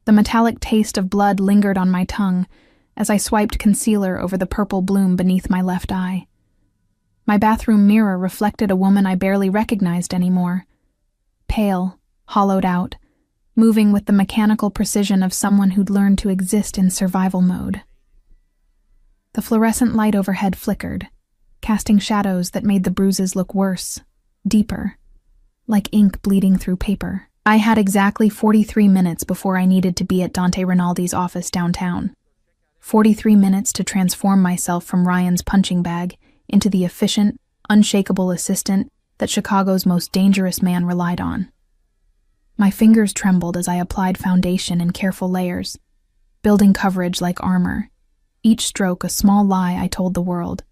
The metallic taste of blood lingered on my tongue as I swiped concealer over the purple bloom beneath my left eye. My bathroom mirror reflected a woman I barely recognized anymore. Pale, hollowed out, moving with the mechanical precision of someone who'd learned to exist in survival mode. The fluorescent light overhead flickered, casting shadows that made the bruises look worse, deeper, like ink bleeding through paper. I had exactly 43 minutes before I needed to be at Dante Rinaldi's office downtown. 43 minutes to transform myself from Ryan's punching bag into the efficient, unshakable assistant that Chicago's most dangerous man relied on. My fingers trembled as I applied foundation in careful layers, building coverage like armor, each stroke a small lie I told the world.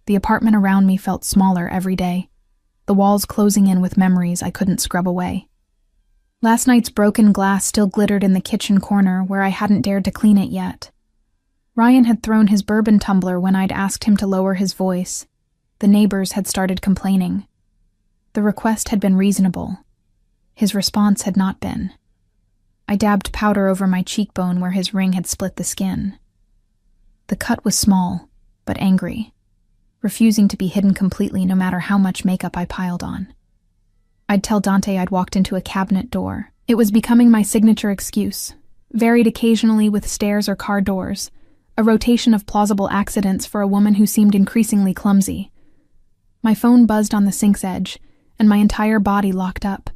The apartment around me felt smaller every day, the walls closing in with memories I couldn't scrub away. Last night's broken glass still glittered in the kitchen corner where I hadn't dared to clean it yet. Ryan had thrown his bourbon tumbler when I'd asked him to lower his voice. The neighbors had started complaining. The request had been reasonable. His response had not been. I dabbed powder over my cheekbone where his ring had split the skin. The cut was small, but angry, refusing to be hidden completely no matter how much makeup I piled on. I'd tell Dante I'd walked into a cabinet door. It was becoming my signature excuse, varied occasionally with stairs or car doors, a rotation of plausible accidents for a woman who seemed increasingly clumsy. My phone buzzed on the sink's edge, and my entire body locked up,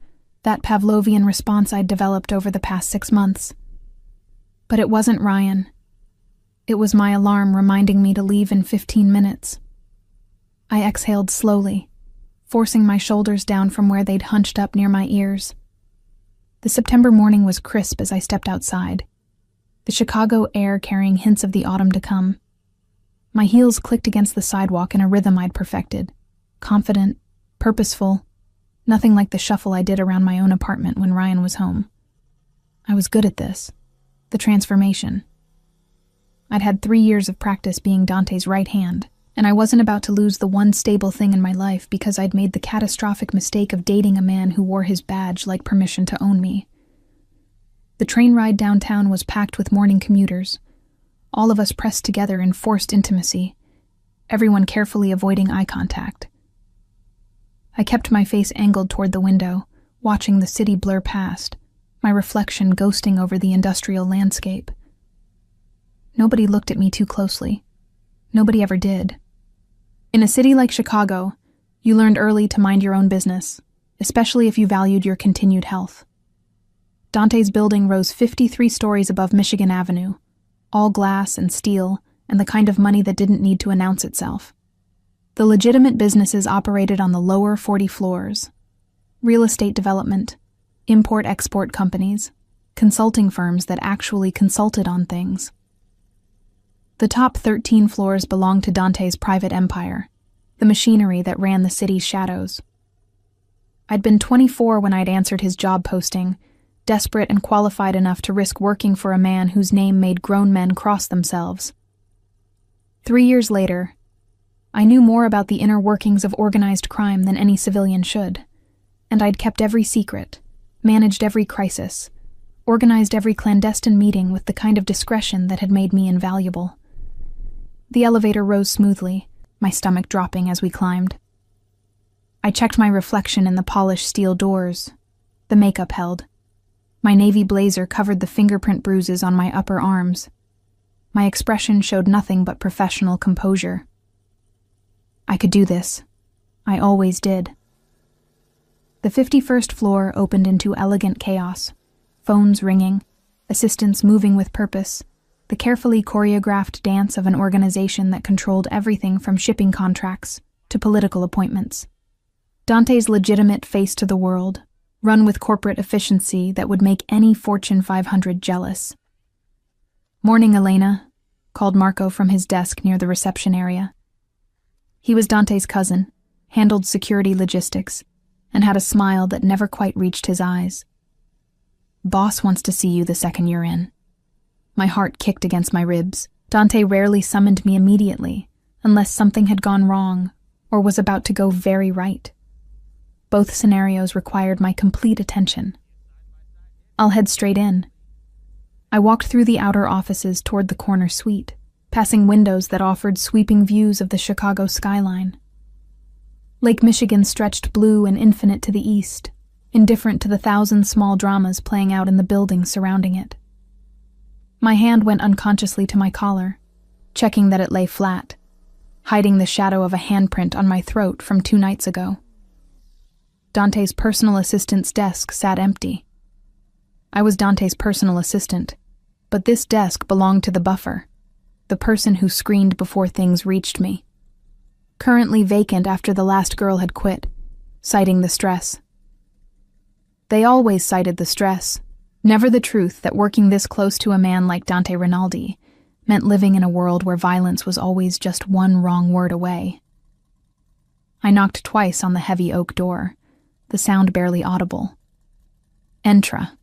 that Pavlovian response I'd developed over the past 6 months. But it wasn't Ryan. It was my alarm reminding me to leave in 15 minutes. I exhaled slowly, forcing my shoulders down from where they'd hunched up near my ears. The September morning was crisp as I stepped outside, the Chicago air carrying hints of the autumn to come. My heels clicked against the sidewalk in a rhythm I'd perfected, confident, purposeful, nothing like the shuffle I did around my own apartment when Ryan was home. I was good at this, the transformation. I'd had 3 years of practice being Dante's right hand, and I wasn't about to lose the one stable thing in my life because I'd made the catastrophic mistake of dating a man who wore his badge like permission to own me. The train ride downtown was packed with morning commuters, all of us pressed together in forced intimacy, everyone carefully avoiding eye contact. I kept my face angled toward the window, watching the city blur past, my reflection ghosting over the industrial landscape. Nobody looked at me too closely. Nobody ever did. In a city like Chicago, you learned early to mind your own business, especially if you valued your continued health. Dante's building rose 53 stories above Michigan Avenue, all glass and steel, and the kind of money that didn't need to announce itself. The legitimate businesses operated on the lower 40 floors. Real estate development, import-export companies, consulting firms that actually consulted on things. The top 13 floors belonged to Dante's private empire, the machinery that ran the city's shadows. I'd been 24 when I'd answered his job posting, desperate and qualified enough to risk working for a man whose name made grown men cross themselves. 3 years later, I knew more about the inner workings of organized crime than any civilian should, and I'd kept every secret, managed every crisis, organized every clandestine meeting with the kind of discretion that had made me invaluable. The elevator rose smoothly, my stomach dropping as we climbed. I checked my reflection in the polished steel doors. The makeup held. My navy blazer covered the fingerprint bruises on my upper arms. My expression showed nothing but professional composure. I could do this. I always did. The 51st floor opened into elegant chaos. Phones ringing, assistants moving with purpose, the carefully choreographed dance of an organization that controlled everything from shipping contracts to political appointments. Dante's legitimate face to the world, run with corporate efficiency that would make any Fortune 500 jealous. "Morning, Elena," called Marco from his desk near the reception area. He was Dante's cousin, handled security logistics, and had a smile that never quite reached his eyes. "Boss wants to see you the second you're in." My heart kicked against my ribs. Dante rarely summoned me immediately, unless something had gone wrong or was about to go very right. Both scenarios required my complete attention. "I'll head straight in." I walked through the outer offices toward the corner suite, passing windows that offered sweeping views of the Chicago skyline. Lake Michigan stretched blue and infinite to the east, indifferent to the thousand small dramas playing out in the buildings surrounding it. My hand went unconsciously to my collar, checking that it lay flat, hiding the shadow of a handprint on my throat from 2 nights ago. Dante's personal assistant's desk sat empty. I was Dante's personal assistant, but this desk belonged to the buffer, the person who screened before things reached me. Currently vacant after the last girl had quit, citing the stress. They always cited the stress, never the truth that working this close to a man like Dante Rinaldi meant living in a world where violence was always just one wrong word away. I knocked twice on the heavy oak door, the sound barely audible. Entra.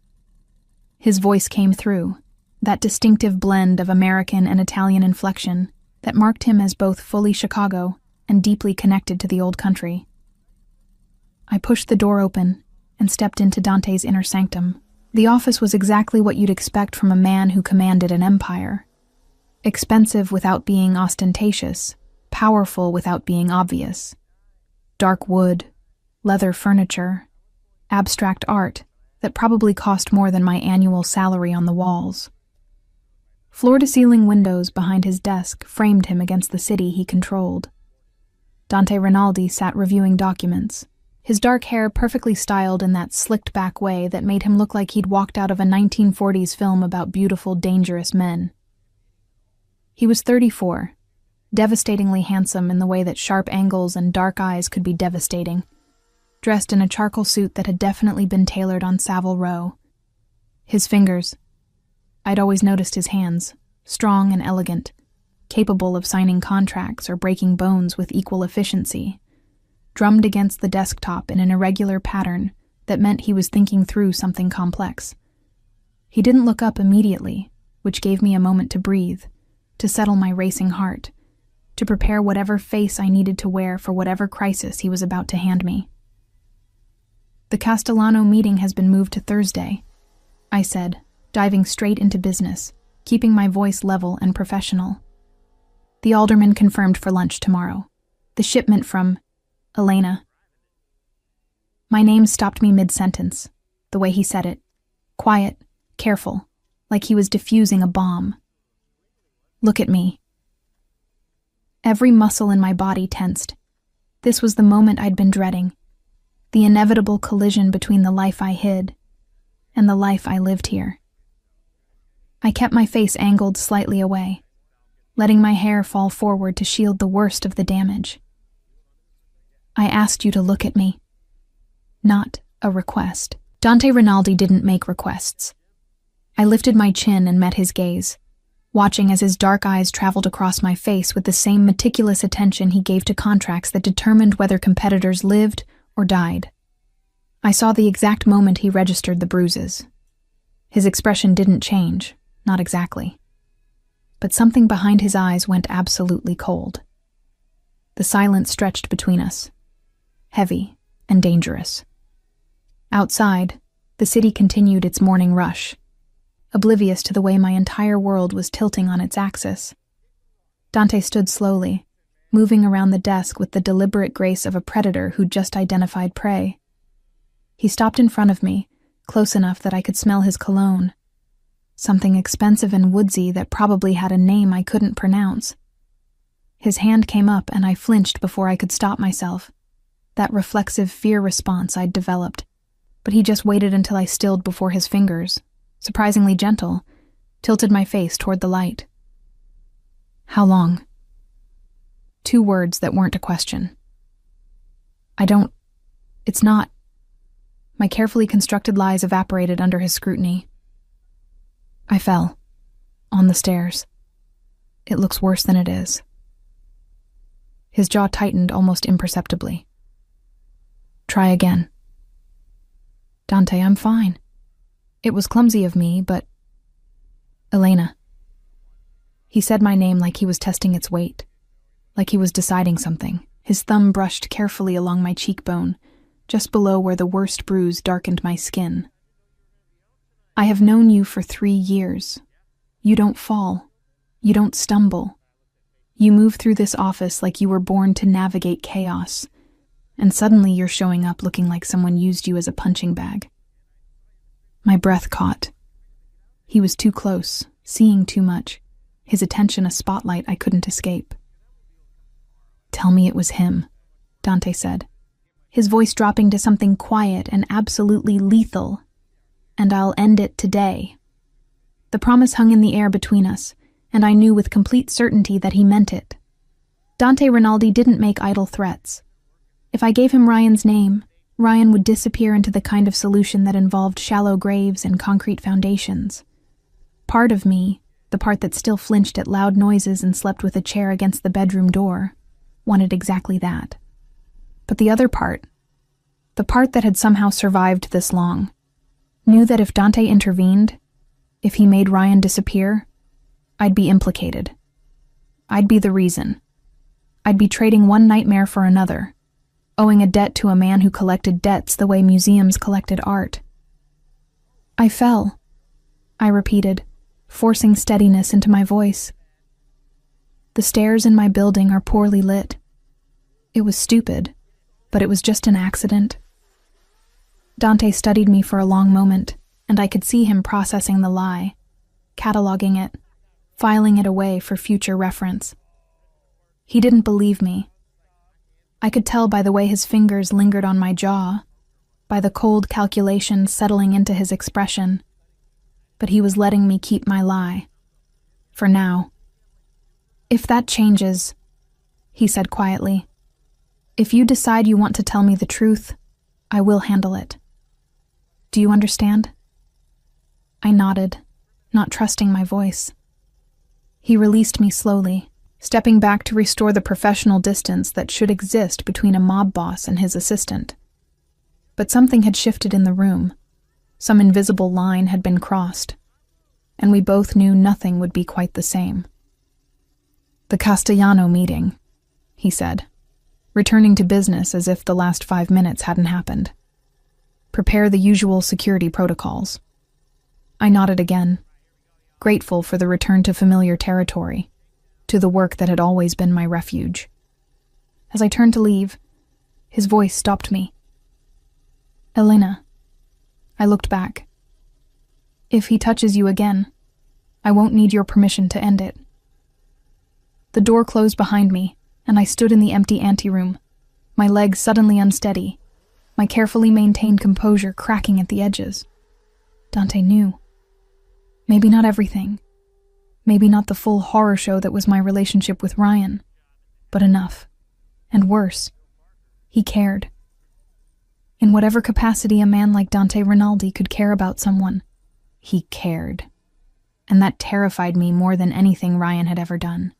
His voice came through, that distinctive blend of American and Italian inflection that marked him as both fully Chicago and deeply connected to the old country. I pushed the door open and stepped into Dante's inner sanctum. The office was exactly what you'd expect from a man who commanded an empire. Expensive without being ostentatious, powerful without being obvious. Dark wood, leather furniture, abstract art that probably cost more than my annual salary on the walls. Floor-to-ceiling windows behind his desk framed him against the city he controlled. Dante Rinaldi sat reviewing documents, his dark hair perfectly styled in that slicked-back way that made him look like he'd walked out of a 1940s film about beautiful, dangerous men. He was 34, devastatingly handsome in the way that sharp angles and dark eyes could be devastating, dressed in a charcoal suit that had definitely been tailored on Savile Row. His fingers, I'd always noticed his hands, strong and elegant, capable of signing contracts or breaking bones with equal efficiency, drummed against the desktop in an irregular pattern that meant he was thinking through something complex. He didn't look up immediately, which gave me a moment to breathe, to settle my racing heart, to prepare whatever face I needed to wear for whatever crisis he was about to hand me. "The Castellano meeting has been moved to Thursday," I said, diving straight into business, keeping my voice level and professional. "The alderman confirmed for lunch tomorrow. The shipment from Elena." My name stopped me mid-sentence, the way he said it. Quiet, careful, like he was defusing a bomb. "Look at me." Every muscle in my body tensed. This was the moment I'd been dreading, the inevitable collision between the life I hid and the life I lived here. I kept my face angled slightly away, letting my hair fall forward to shield the worst of the damage. "I asked you to look at me." Not a request. Dante Rinaldi didn't make requests. I lifted my chin and met his gaze, watching as his dark eyes traveled across my face with the same meticulous attention he gave to contracts that determined whether competitors lived or died. I saw the exact moment he registered the bruises. His expression didn't change, not exactly. But something behind his eyes went absolutely cold. The silence stretched between us, heavy and dangerous. Outside, the city continued its morning rush, oblivious to the way my entire world was tilting on its axis. Dante stood slowly, moving around the desk with the deliberate grace of a predator who'd just identified prey. He stopped in front of me, close enough that I could smell his cologne, something expensive and woodsy that probably had a name I couldn't pronounce. His hand came up and I flinched before I could stop myself, that reflexive fear response I'd developed, but he just waited until I stilled before his fingers, surprisingly gentle, tilted my face toward the light. "How long?" 2 words that weren't a question. It's not." My carefully constructed lies evaporated under his scrutiny. "I fell. On the stairs. It looks worse than it is." His jaw tightened almost imperceptibly. "Try again." "Dante, I'm fine. It was clumsy of me, but—" "Elena." He said my name like he was testing its weight, like he was deciding something. His thumb brushed carefully along my cheekbone, just below where the worst bruise darkened my skin. I have known you for 3 years. You don't fall. You don't stumble. You move through this office like you were born to navigate chaos, and suddenly you're showing up looking like someone used you as a punching bag. My breath caught. He was too close, seeing too much, his attention a spotlight I couldn't escape. "Tell me it was him," Dante said, his voice dropping to something quiet and absolutely lethal. "And I'll end it today." The promise hung in the air between us, and I knew with complete certainty that he meant it. Dante Rinaldi didn't make idle threats. If I gave him Ryan's name, Ryan would disappear into the kind of solution that involved shallow graves and concrete foundations. Part of me, the part that still flinched at loud noises and slept with a chair against the bedroom door, wanted exactly that. But the other part, the part that had somehow survived this long, knew that if Dante intervened, if he made Ryan disappear, I'd be implicated. I'd be the reason. I'd be trading one nightmare for another, owing a debt to a man who collected debts the way museums collected art. "I fell," I repeated, forcing steadiness into my voice. "The stairs in my building are poorly lit. It was stupid, but it was just an accident." Dante studied me for a long moment, and I could see him processing the lie, cataloging it, filing it away for future reference. He didn't believe me. I could tell by the way his fingers lingered on my jaw, by the cold calculation settling into his expression. But he was letting me keep my lie. For now. "If that changes," he said quietly, "if you decide you want to tell me the truth, I will handle it. Do you understand?" I nodded, not trusting my voice. He released me slowly, stepping back to restore the professional distance that should exist between a mob boss and his assistant. But something had shifted in the room. Some invisible line had been crossed, and we both knew nothing would be quite the same. "The Castellano meeting," he said, returning to business as if the last 5 minutes hadn't happened. "Prepare the usual security protocols." I nodded again, grateful for the return to familiar territory, to the work that had always been my refuge. As I turned to leave, his voice stopped me. "Elena." I looked back. "If he touches you again, I won't need your permission to end it." The door closed behind me, and I stood in the empty anteroom, my legs suddenly unsteady, my carefully maintained composure cracking at the edges. Dante knew. Maybe not everything. Maybe not the full horror show that was my relationship with Ryan, but enough. And worse, he cared. In whatever capacity a man like Dante Rinaldi could care about someone, he cared. And that terrified me more than anything Ryan had ever done.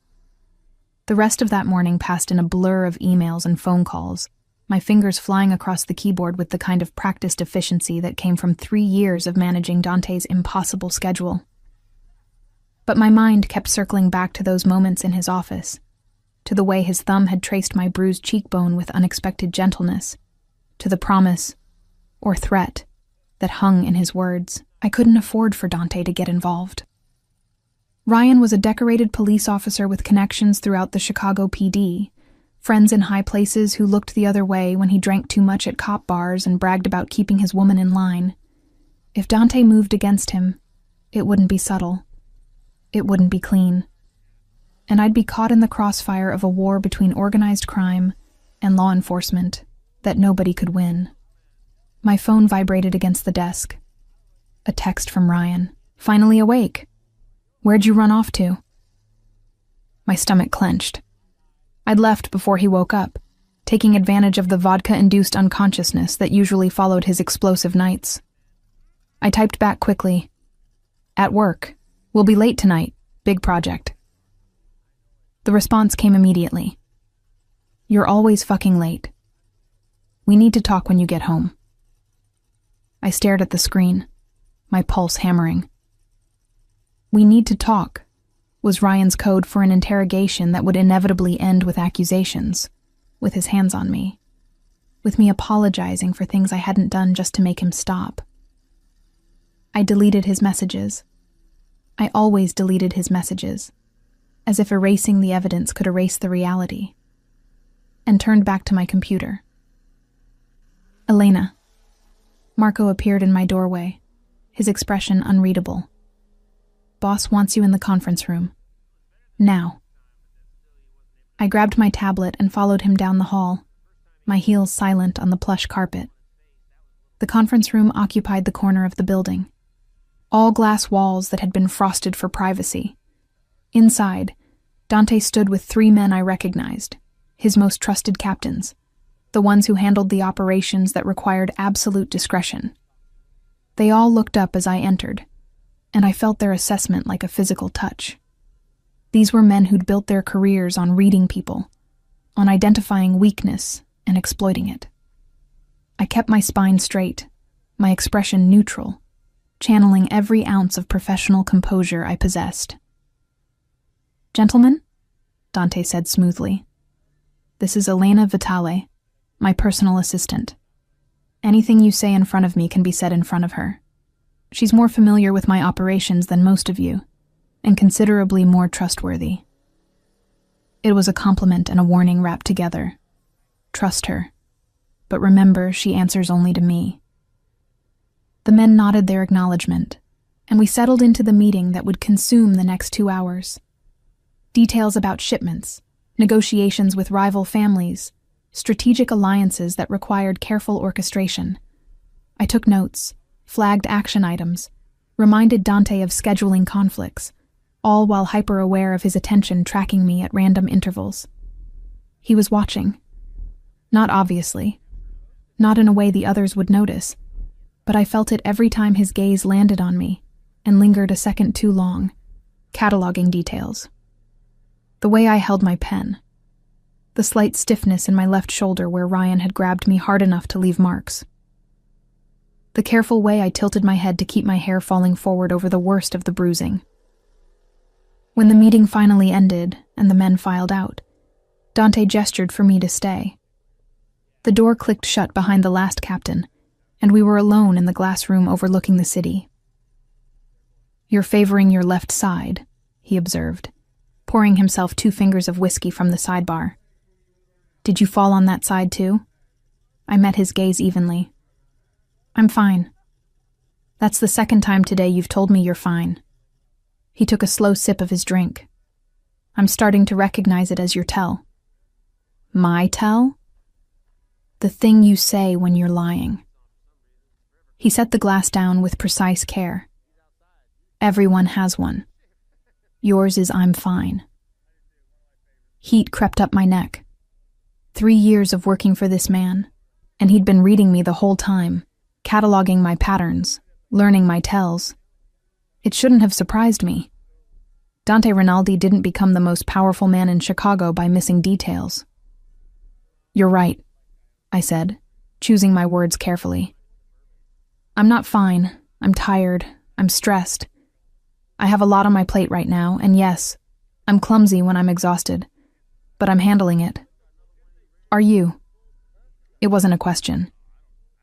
The rest of that morning passed in a blur of emails and phone calls, my fingers flying across the keyboard with the kind of practiced efficiency that came from 3 years of managing Dante's impossible schedule. But my mind kept circling back to those moments in his office, to the way his thumb had traced my bruised cheekbone with unexpected gentleness, to the promise, or threat, that hung in his words. I couldn't afford for Dante to get involved. Ryan was a decorated police officer with connections throughout the Chicago PD, friends in high places who looked the other way when he drank too much at cop bars and bragged about keeping his woman in line. If Dante moved against him, it wouldn't be subtle. It wouldn't be clean. And I'd be caught in the crossfire of a war between organized crime and law enforcement that nobody could win. My phone vibrated against the desk. A text from Ryan. "Finally awake. Where'd you run off to?" My stomach clenched. I'd left before he woke up, taking advantage of the vodka-induced unconsciousness that usually followed his explosive nights. I typed back quickly. "At work. We'll be late tonight. Big project." The response came immediately. "You're always fucking late. We need to talk when you get home." I stared at the screen, my pulse hammering. "We need to talk" was Ryan's code for an interrogation that would inevitably end with accusations, with his hands on me, with me apologizing for things I hadn't done just to make him stop. I deleted his messages. I always deleted his messages, as if erasing the evidence could erase the reality, and turned back to my computer. Elena. Marco appeared in my doorway, his expression unreadable. Boss wants you in the conference room. Now. I grabbed my tablet and followed him down the hall, my heels silent on the plush carpet. The conference room occupied the corner of the building. All glass walls that had been frosted for privacy. Inside, Dante stood with 3 men I recognized, his most trusted captains, the ones who handled the operations that required absolute discretion. They all looked up as I entered, and I felt their assessment like a physical touch. These were men who'd built their careers on reading people, on identifying weakness and exploiting it. I kept my spine straight, my expression neutral, channeling every ounce of professional composure I possessed. "Gentlemen," Dante said smoothly, "this is Elena Vitale, my personal assistant. Anything you say in front of me can be said in front of her. She's more familiar with my operations than most of you, and considerably more trustworthy." It was a compliment and a warning wrapped together. Trust her, but remember she answers only to me. The men nodded their acknowledgement, and we settled into the meeting that would consume the next 2 hours. Details about shipments, negotiations with rival families, strategic alliances that required careful orchestration. I took notes, flagged action items, reminded Dante of scheduling conflicts, all while hyper-aware of his attention tracking me at random intervals. He was watching. Not obviously. Not in a way the others would notice, but I felt it every time his gaze landed on me and lingered a second too long, cataloging details. The way I held my pen. The slight stiffness in my left shoulder where Ryan had grabbed me hard enough to leave marks. The careful way I tilted my head to keep my hair falling forward over the worst of the bruising. When the meeting finally ended and the men filed out, Dante gestured for me to stay. The door clicked shut behind the last captain, and we were alone in the glass room overlooking the city. "You're favoring your left side," he observed, pouring himself 2 fingers of whiskey from the sidebar. "Did you fall on that side too?" I met his gaze evenly. "I'm fine." "That's the second time today you've told me you're fine." He took a slow sip of his drink. "I'm starting to recognize it as your tell." "My tell?" "The thing you say when you're lying." He set the glass down with precise care. "Everyone has one. Yours is I'm fine." Heat crept up my neck. 3 years of working for this man, and he'd been reading me the whole time, cataloging my patterns, learning my tells. It shouldn't have surprised me. Dante Rinaldi didn't become the most powerful man in Chicago by missing details. "You're right," I said, choosing my words carefully. "I'm not fine. I'm tired. I'm stressed. I have a lot on my plate right now, and yes, I'm clumsy when I'm exhausted, but I'm handling it. Are you?" It wasn't a question.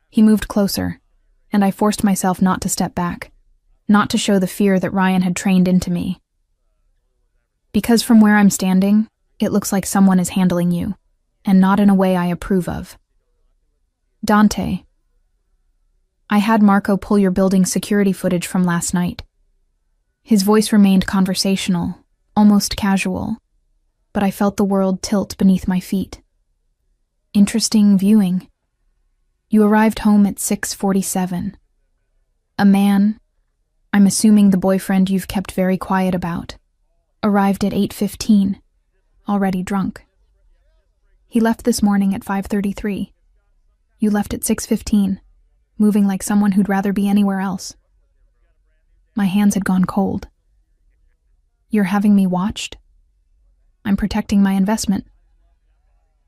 He moved closer, and I forced myself not to step back, not to show the fear that Ryan had trained into me. "Because from where I'm standing, it looks like someone is handling you, and not in a way I approve of." "Dante, I had Marco pull your building security footage from last night." His voice remained conversational, almost casual, but I felt the world tilt beneath my feet. "Interesting viewing. You arrived home at 6:47. A man, I'm assuming the boyfriend you've kept very quiet about, arrived at 8:15, already drunk. He left this morning at 5:33. You left at 6:15, moving like someone who'd rather be anywhere else." My hands had gone cold. "You're having me watched?" "I'm protecting my investment."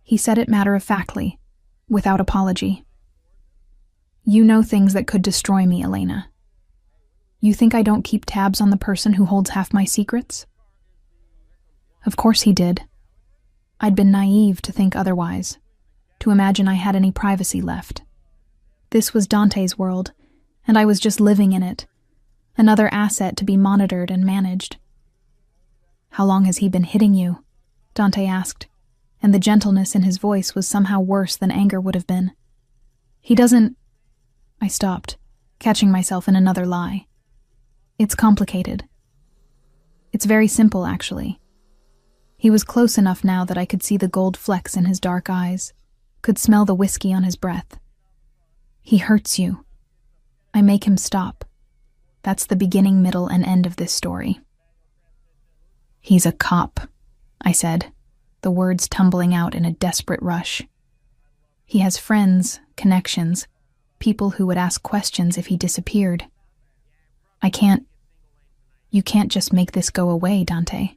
He said it matter-of-factly, without apology. "You know things that could destroy me, Elena. You think I don't keep tabs on the person who holds half my secrets?" Of course he did. I'd been naive to think otherwise, to imagine I had any privacy left. This was Dante's world, and I was just living in it, another asset to be monitored and managed. "How long has he been hitting you?" Dante asked, and the gentleness in his voice was somehow worse than anger would have been. "He doesn't—" I stopped, catching myself in another lie. "It's complicated. It's very simple, actually." He was close enough now that I could see the gold flecks in his dark eyes, could smell the whiskey on his breath. "He hurts you. I make him stop. That's the beginning, middle, and end of this story." "He's a cop," I said, the words tumbling out in a desperate rush. "He has friends, connections, people who would ask questions if he disappeared. You can't just make this go away, Dante.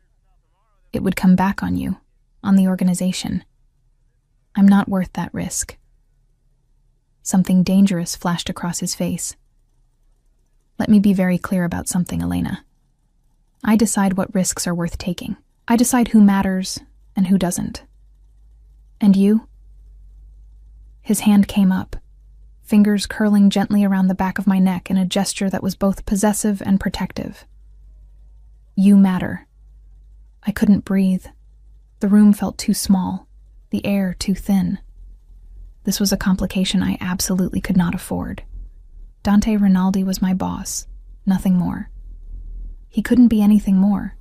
It would come back on you, on the organization. I'm not worth that risk." Something dangerous flashed across his face. "Let me be very clear about something, Elena. I decide what risks are worth taking. I decide who matters and who doesn't. And you?" His hand came up, fingers curling gently around the back of my neck in a gesture that was both possessive and protective. "You matter." I couldn't breathe. The room felt too small, the air too thin. This was a complication I absolutely could not afford. Dante Rinaldi was my boss, nothing more. He couldn't be anything more,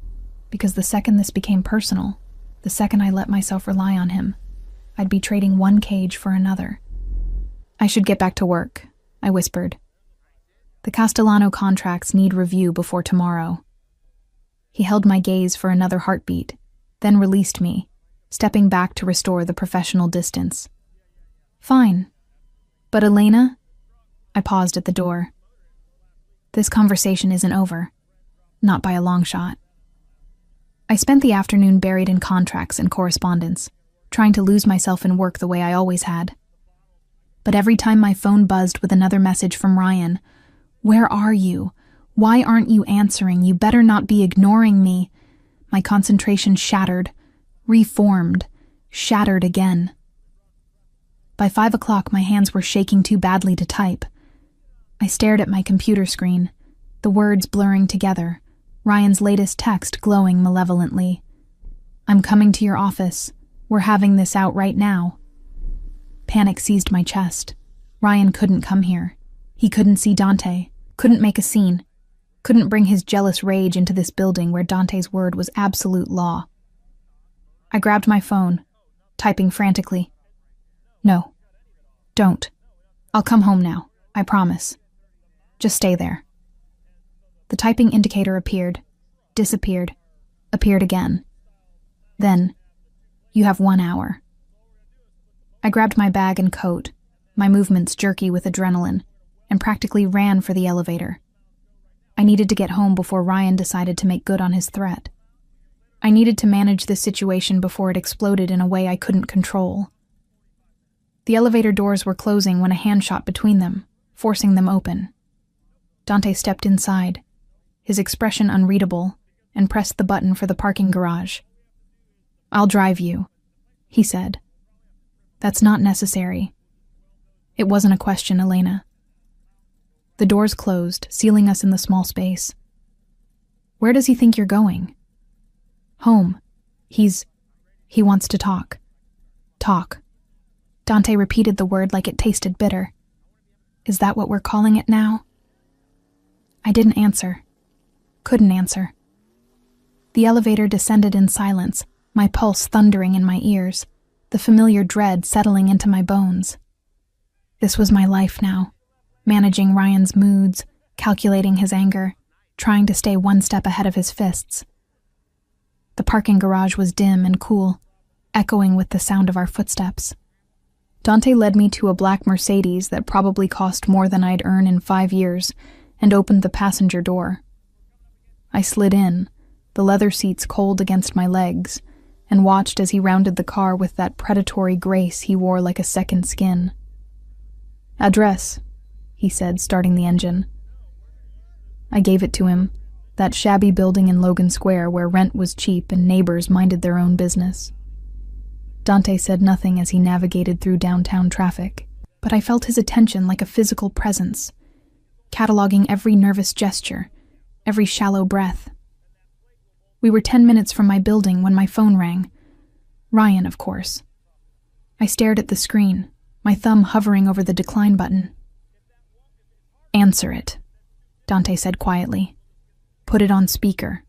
because the second this became personal, the second I let myself rely on him, I'd be trading one cage for another. "I should get back to work," I whispered. "The Castellano contracts need review before tomorrow." He held my gaze for another heartbeat, then released me, stepping back to restore the professional distance. "Fine. But Elena?" I paused at the door. "This conversation isn't over. Not by a long shot." I spent the afternoon buried in contracts and correspondence, trying to lose myself in work the way I always had. But every time my phone buzzed with another message from Ryan, "Where are you? Why aren't you answering? You better not be ignoring me," my concentration shattered, reformed, shattered again. By 5 o'clock, my hands were shaking too badly to type. I stared at my computer screen, the words blurring together, Ryan's latest text glowing malevolently. "I'm coming to your office. We're having this out right now." Panic seized my chest. Ryan couldn't come here. He couldn't see Dante, couldn't make a scene, couldn't bring his jealous rage into this building where Dante's word was absolute law. I grabbed my phone, typing frantically. "No. Don't. I'll come home now. I promise. Just stay there." The typing indicator appeared, disappeared, appeared again. Then, "You have 1 hour." I grabbed my bag and coat, my movements jerky with adrenaline, and practically ran for the elevator. I needed to get home before Ryan decided to make good on his threat. I needed to manage this situation before it exploded in a way I couldn't control. The elevator doors were closing when a hand shot between them, forcing them open. Dante stepped inside, his expression unreadable, and pressed the button for the parking garage. "I'll drive you," he said. "That's not necessary." It wasn't a question, Elena. The doors closed, sealing us in the small space. "Where does he think you're going?" "Home. He wants to talk." "Talk." Dante repeated the word like it tasted bitter. "Is that what we're calling it now?" I didn't answer. Couldn't answer. The elevator descended in silence, my pulse thundering in my ears, the familiar dread settling into my bones. This was my life now, managing Ryan's moods, calculating his anger, trying to stay one step ahead of his fists. The parking garage was dim and cool, echoing with the sound of our footsteps. Dante led me to a black Mercedes that probably cost more than I'd earn in 5 years, and opened the passenger door. I slid in, the leather seats cold against my legs, and watched as he rounded the car with that predatory grace he wore like a second skin. "Address," he said, starting the engine. I gave it to him, that shabby building in Logan Square where rent was cheap and neighbors minded their own business. Dante said nothing as he navigated through downtown traffic, but I felt his attention like a physical presence, cataloging every nervous gesture, every shallow breath. We were 10 minutes from my building when my phone rang. Ryan, of course. I stared at the screen, my thumb hovering over the decline button. "Answer it," Dante said quietly. "Put it on speaker."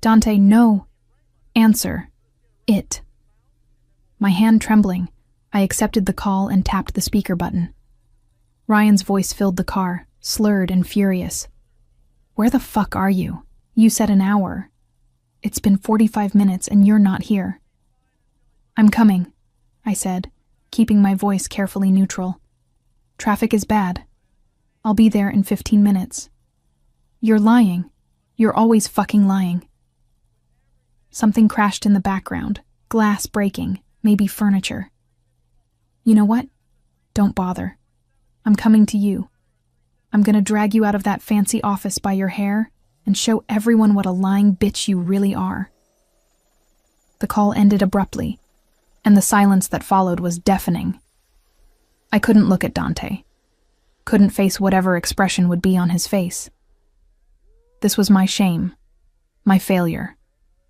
"Dante, no. Answer. It." My hand trembling, I accepted the call and tapped the speaker button. Ryan's voice filled the car, slurred and furious. "Where the fuck are you? You said an hour. It's been 45 minutes and you're not here." "I'm coming," I said, keeping my voice carefully neutral. "Traffic is bad. I'll be there in 15 minutes. "You're lying. You're always fucking lying." Something crashed in the background, glass breaking, maybe furniture. "You know what? Don't bother. I'm coming to you. I'm gonna drag you out of that fancy office by your hair and show everyone what a lying bitch you really are." The call ended abruptly, and the silence that followed was deafening. I couldn't look at Dante. Couldn't face whatever expression would be on his face. This was my shame, my failure,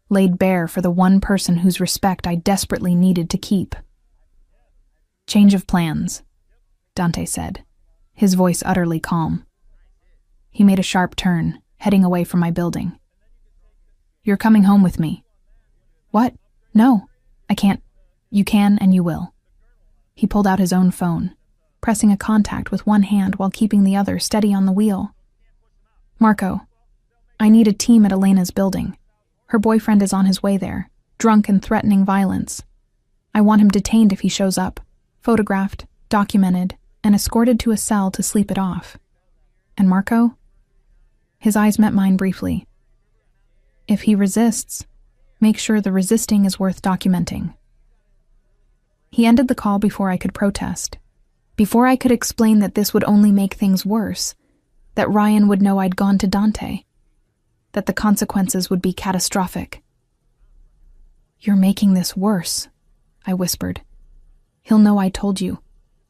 laid bare for the one person whose respect I desperately needed to keep. "Change of plans," Dante said, his voice utterly calm. He made a sharp turn, heading away from my building. "You're coming home with me." "What? No, I can't." "You can and you will." He pulled out his own phone, pressing a contact with one hand while keeping the other steady on the wheel. "Marco, I need a team at Elena's building. Her boyfriend is on his way there, drunk and threatening violence. I want him detained if he shows up, photographed, documented, and escorted to a cell to sleep it off. And Marco?" His eyes met mine briefly. "If he resists, make sure the resisting is worth documenting." He ended the call before I could protest, before I could explain that this would only make things worse, that Ryan would know I'd gone to Dante, that the consequences would be catastrophic. "You're making this worse," I whispered. "He'll know I told you.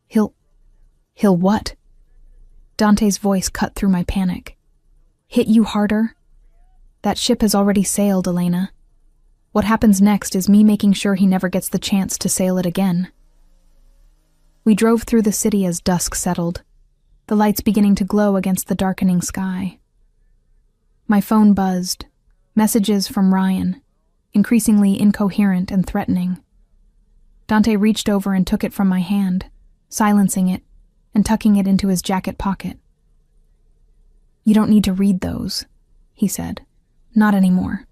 He'll what?" Dante's voice cut through my panic. "Hit you harder? That ship has already sailed, Elena. What happens next is me making sure he never gets the chance to sail it again." We drove through the city as dusk settled, the lights beginning to glow against the darkening sky. My phone buzzed, messages from Ryan, increasingly incoherent and threatening. Dante reached over and took it from my hand, silencing it and tucking it into his jacket pocket. "You don't need to read those," he said. "Not anymore."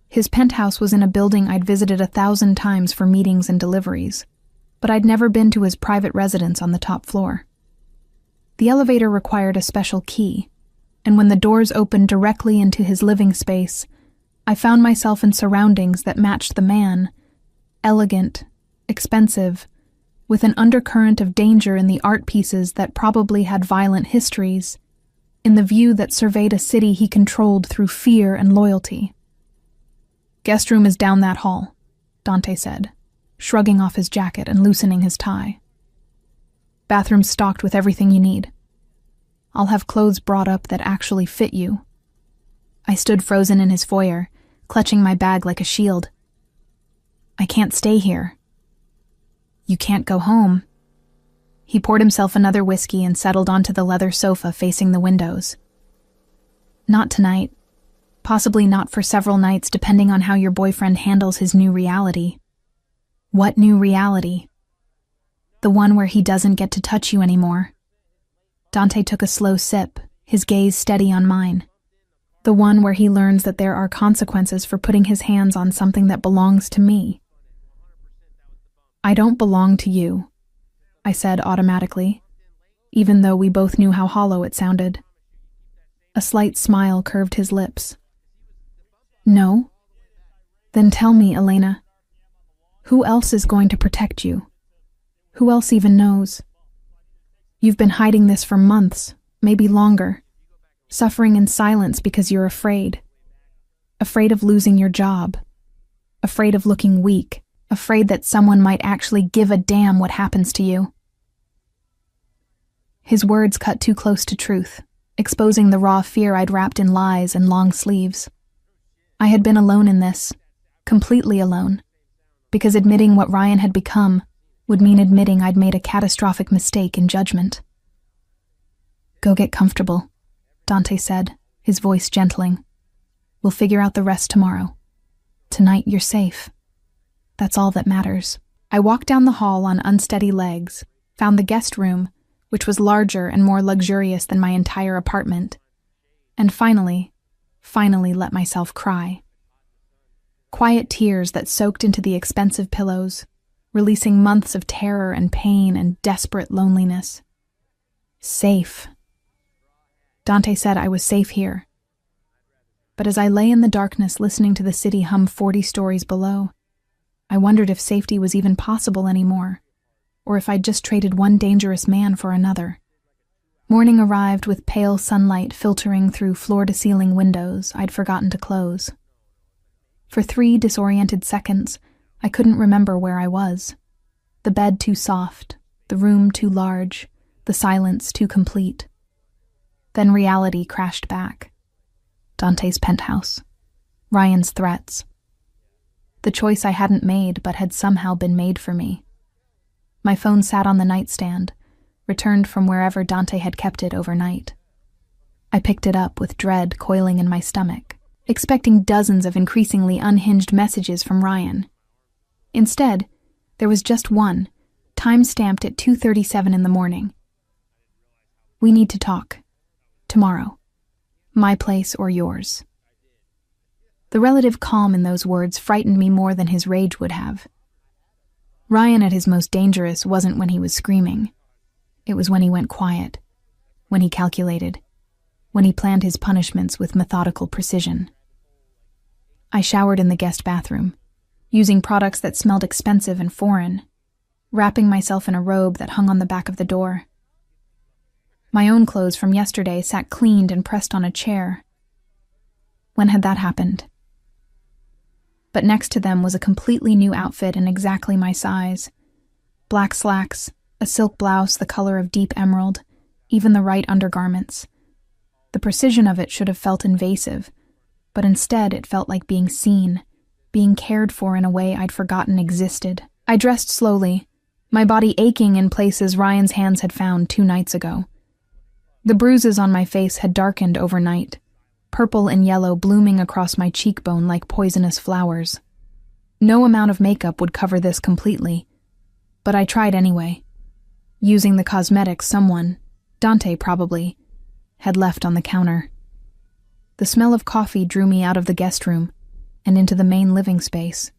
His penthouse was in a building I'd visited 1,000 times for meetings and deliveries, but I'd never been to his private residence on the top floor. The elevator required a special key, and when the doors opened directly into his living space, I found myself in surroundings that matched the man, elegant, expensive, with an undercurrent of danger in the art pieces that probably had violent histories, in the view that surveyed a city he controlled through fear and loyalty. "Guest room is down that hall," Dante said, shrugging off his jacket and loosening his tie. "Bathroom's stocked with everything you need. I'll have clothes brought up that actually fit you." I stood frozen in his foyer, clutching my bag like a shield. "I can't stay here." "You can't go home." He poured himself another whiskey and settled onto the leather sofa facing the windows. "Not tonight. Possibly not for several nights, depending on how your boyfriend handles his new reality." "What new reality?" "The one where he doesn't get to touch you anymore." Dante took a slow sip, his gaze steady on mine. "The one where he learns that there are consequences for putting his hands on something that belongs to me." "I don't belong to you," I said automatically, even though we both knew how hollow it sounded. A slight smile curved his lips. "No? Then tell me, Elena. Who else is going to protect you? Who else even knows? You've been hiding this for months, maybe longer, suffering in silence because you're afraid. Afraid of losing your job. Afraid of looking weak. Afraid that someone might actually give a damn what happens to you." His words cut too close to truth, exposing the raw fear I'd wrapped in lies and long sleeves. I had been alone in this, completely alone, because admitting what Ryan had become would mean admitting I'd made a catastrophic mistake in judgment. "Go get comfortable," Dante said, his voice gentling. "We'll figure out the rest tomorrow. Tonight you're safe. That's all that matters." I walked down the hall on unsteady legs, found the guest room, which was larger and more luxurious than my entire apartment, and finally let myself cry. Quiet tears that soaked into the expensive pillows, releasing months of terror and pain and desperate loneliness. Safe. Dante said I was safe here. But as I lay in the darkness listening to the city hum 40 stories below, I wondered if safety was even possible anymore, or if I'd just traded one dangerous man for another. Morning arrived with pale sunlight filtering through floor-to-ceiling windows I'd forgotten to close. For 3 disoriented seconds, I couldn't remember where I was. The bed too soft, the room too large, the silence too complete. Then reality crashed back. Dante's penthouse. Ryan's threats. The choice I hadn't made but had somehow been made for me. My phone sat on the nightstand, returned from wherever Dante had kept it overnight. I picked it up with dread coiling in my stomach, expecting dozens of increasingly unhinged messages from Ryan. Instead, there was just one, time-stamped at 2:37 in the morning. "We need to talk. Tomorrow. My place or yours." The relative calm in those words frightened me more than his rage would have. Ryan at his most dangerous wasn't when he was screaming. It was when he went quiet, when he calculated, when he planned his punishments with methodical precision. I showered in the guest bathroom, using products that smelled expensive and foreign, wrapping myself in a robe that hung on the back of the door. My own clothes from yesterday sat cleaned and pressed on a chair. When had that happened? But next to them was a completely new outfit in exactly my size. Black slacks, a silk blouse the color of deep emerald, even the right undergarments. The precision of it should have felt invasive, but instead it felt like being seen, being cared for in a way I'd forgotten existed. I dressed slowly, my body aching in places Ryan's hands had found 2 nights ago. The bruises on my face had darkened overnight, purple and yellow blooming across my cheekbone like poisonous flowers. No amount of makeup would cover this completely, but I tried anyway, using the cosmetics someone, Dante probably, had left on the counter. The smell of coffee drew me out of the guest room and into the main living space.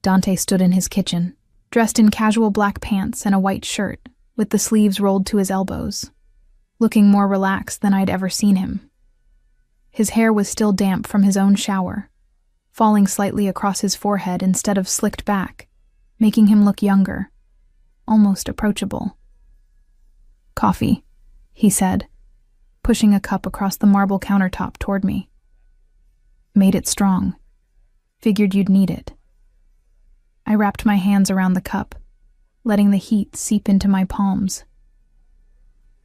Dante stood in his kitchen, dressed in casual black pants and a white shirt, with the sleeves rolled to his elbows, looking more relaxed than I'd ever seen him. His hair was still damp from his own shower, falling slightly across his forehead instead of slicked back, making him look younger, almost approachable. "Coffee," he said, pushing a cup across the marble countertop toward me. "Made it strong. Figured you'd need it." I wrapped my hands around the cup, letting the heat seep into my palms.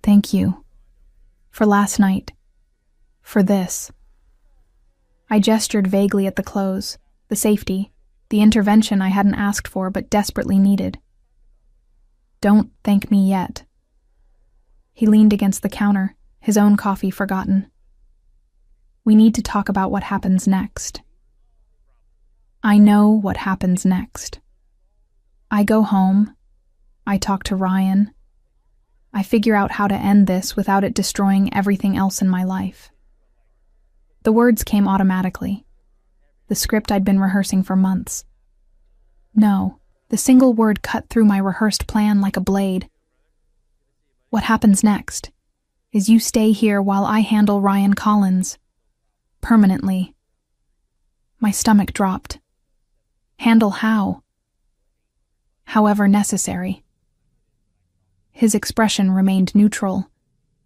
"Thank you. For last night. For this." I gestured vaguely at the clothes, the safety, the intervention I hadn't asked for but desperately needed. "Don't thank me yet." He leaned against the counter, his own coffee forgotten. "We need to talk about what happens next." I know what happens next. I go home. I talk to Ryan. I figure out how to end this without it destroying everything else in my life. The words came automatically. The script I'd been rehearsing for months. No, the single word cut through my rehearsed plan like a blade. What happens next is you stay here while I handle Ryan Collins. Permanently. My stomach dropped. Handle how? However necessary. His expression remained neutral,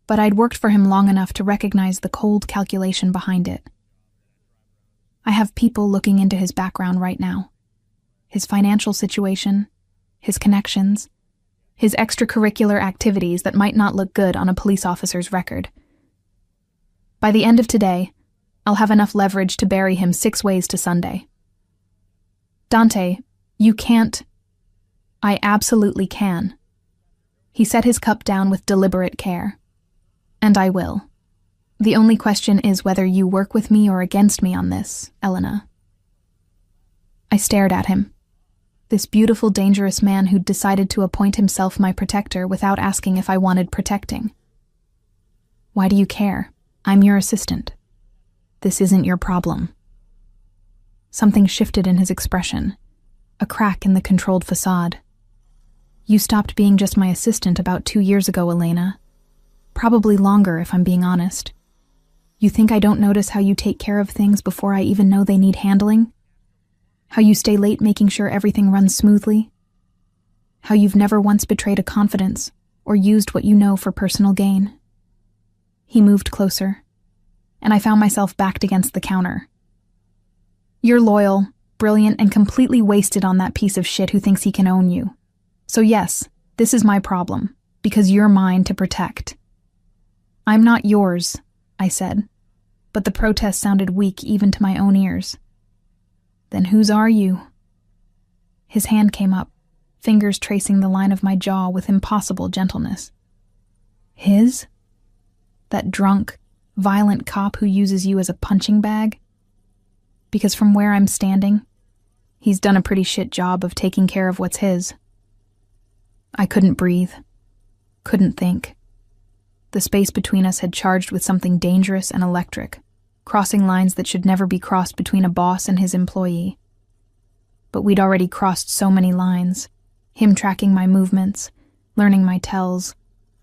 but I'd worked for him long enough to recognize the cold calculation behind it. I have people looking into his background right now. His financial situation, his connections, his extracurricular activities that might not look good on a police officer's record. By the end of today, I'll have enough leverage to bury him 6 ways to Sunday. Dante, you can't. I absolutely can. He set his cup down with deliberate care. And I will. The only question is whether you work with me or against me on this, Elena. I stared at him. This beautiful, dangerous man who'd decided to appoint himself my protector without asking if I wanted protecting. Why do you care? I'm your assistant. This isn't your problem. Something shifted in his expression, a crack in the controlled facade. You stopped being just my assistant about 2 years ago, Elena. Probably longer, if I'm being honest. You think I don't notice how you take care of things before I even know they need handling? How you stay late making sure everything runs smoothly? How you've never once betrayed a confidence or used what you know for personal gain? He moved closer, and I found myself backed against the counter. You're loyal, brilliant, and completely wasted on that piece of shit who thinks he can own you. So yes, this is my problem, because you're mine to protect. I'm not yours, I said, but the protest sounded weak even to my own ears. Then whose are you? His hand came up, fingers tracing the line of my jaw with impossible gentleness. His? That drunk, violent cop who uses you as a punching bag? Because from where I'm standing, he's done a pretty shit job of taking care of what's his. I couldn't breathe, couldn't think. The space between us had charged with something dangerous and electric, crossing lines that should never be crossed between a boss and his employee. But we'd already crossed so many lines, him tracking my movements, learning my tells,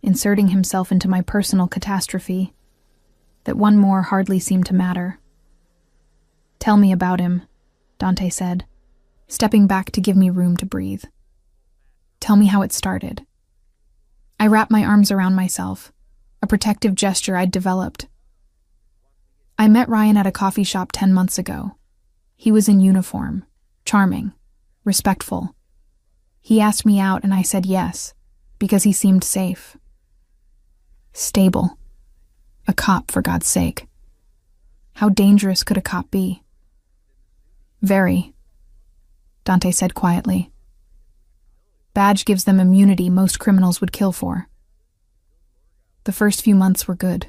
inserting himself into my personal catastrophe, that one more hardly seemed to matter. Tell me about him, Dante said, stepping back to give me room to breathe. Tell me how it started. I wrapped my arms around myself, a protective gesture I'd developed. I met Ryan at a coffee shop 10 months ago. He was in uniform, charming, respectful. He asked me out and I said yes, because he seemed safe. Stable. A cop, for God's sake. How dangerous could a cop be? Very, Dante said quietly. Badge gives them immunity most criminals would kill for. The first few months were good,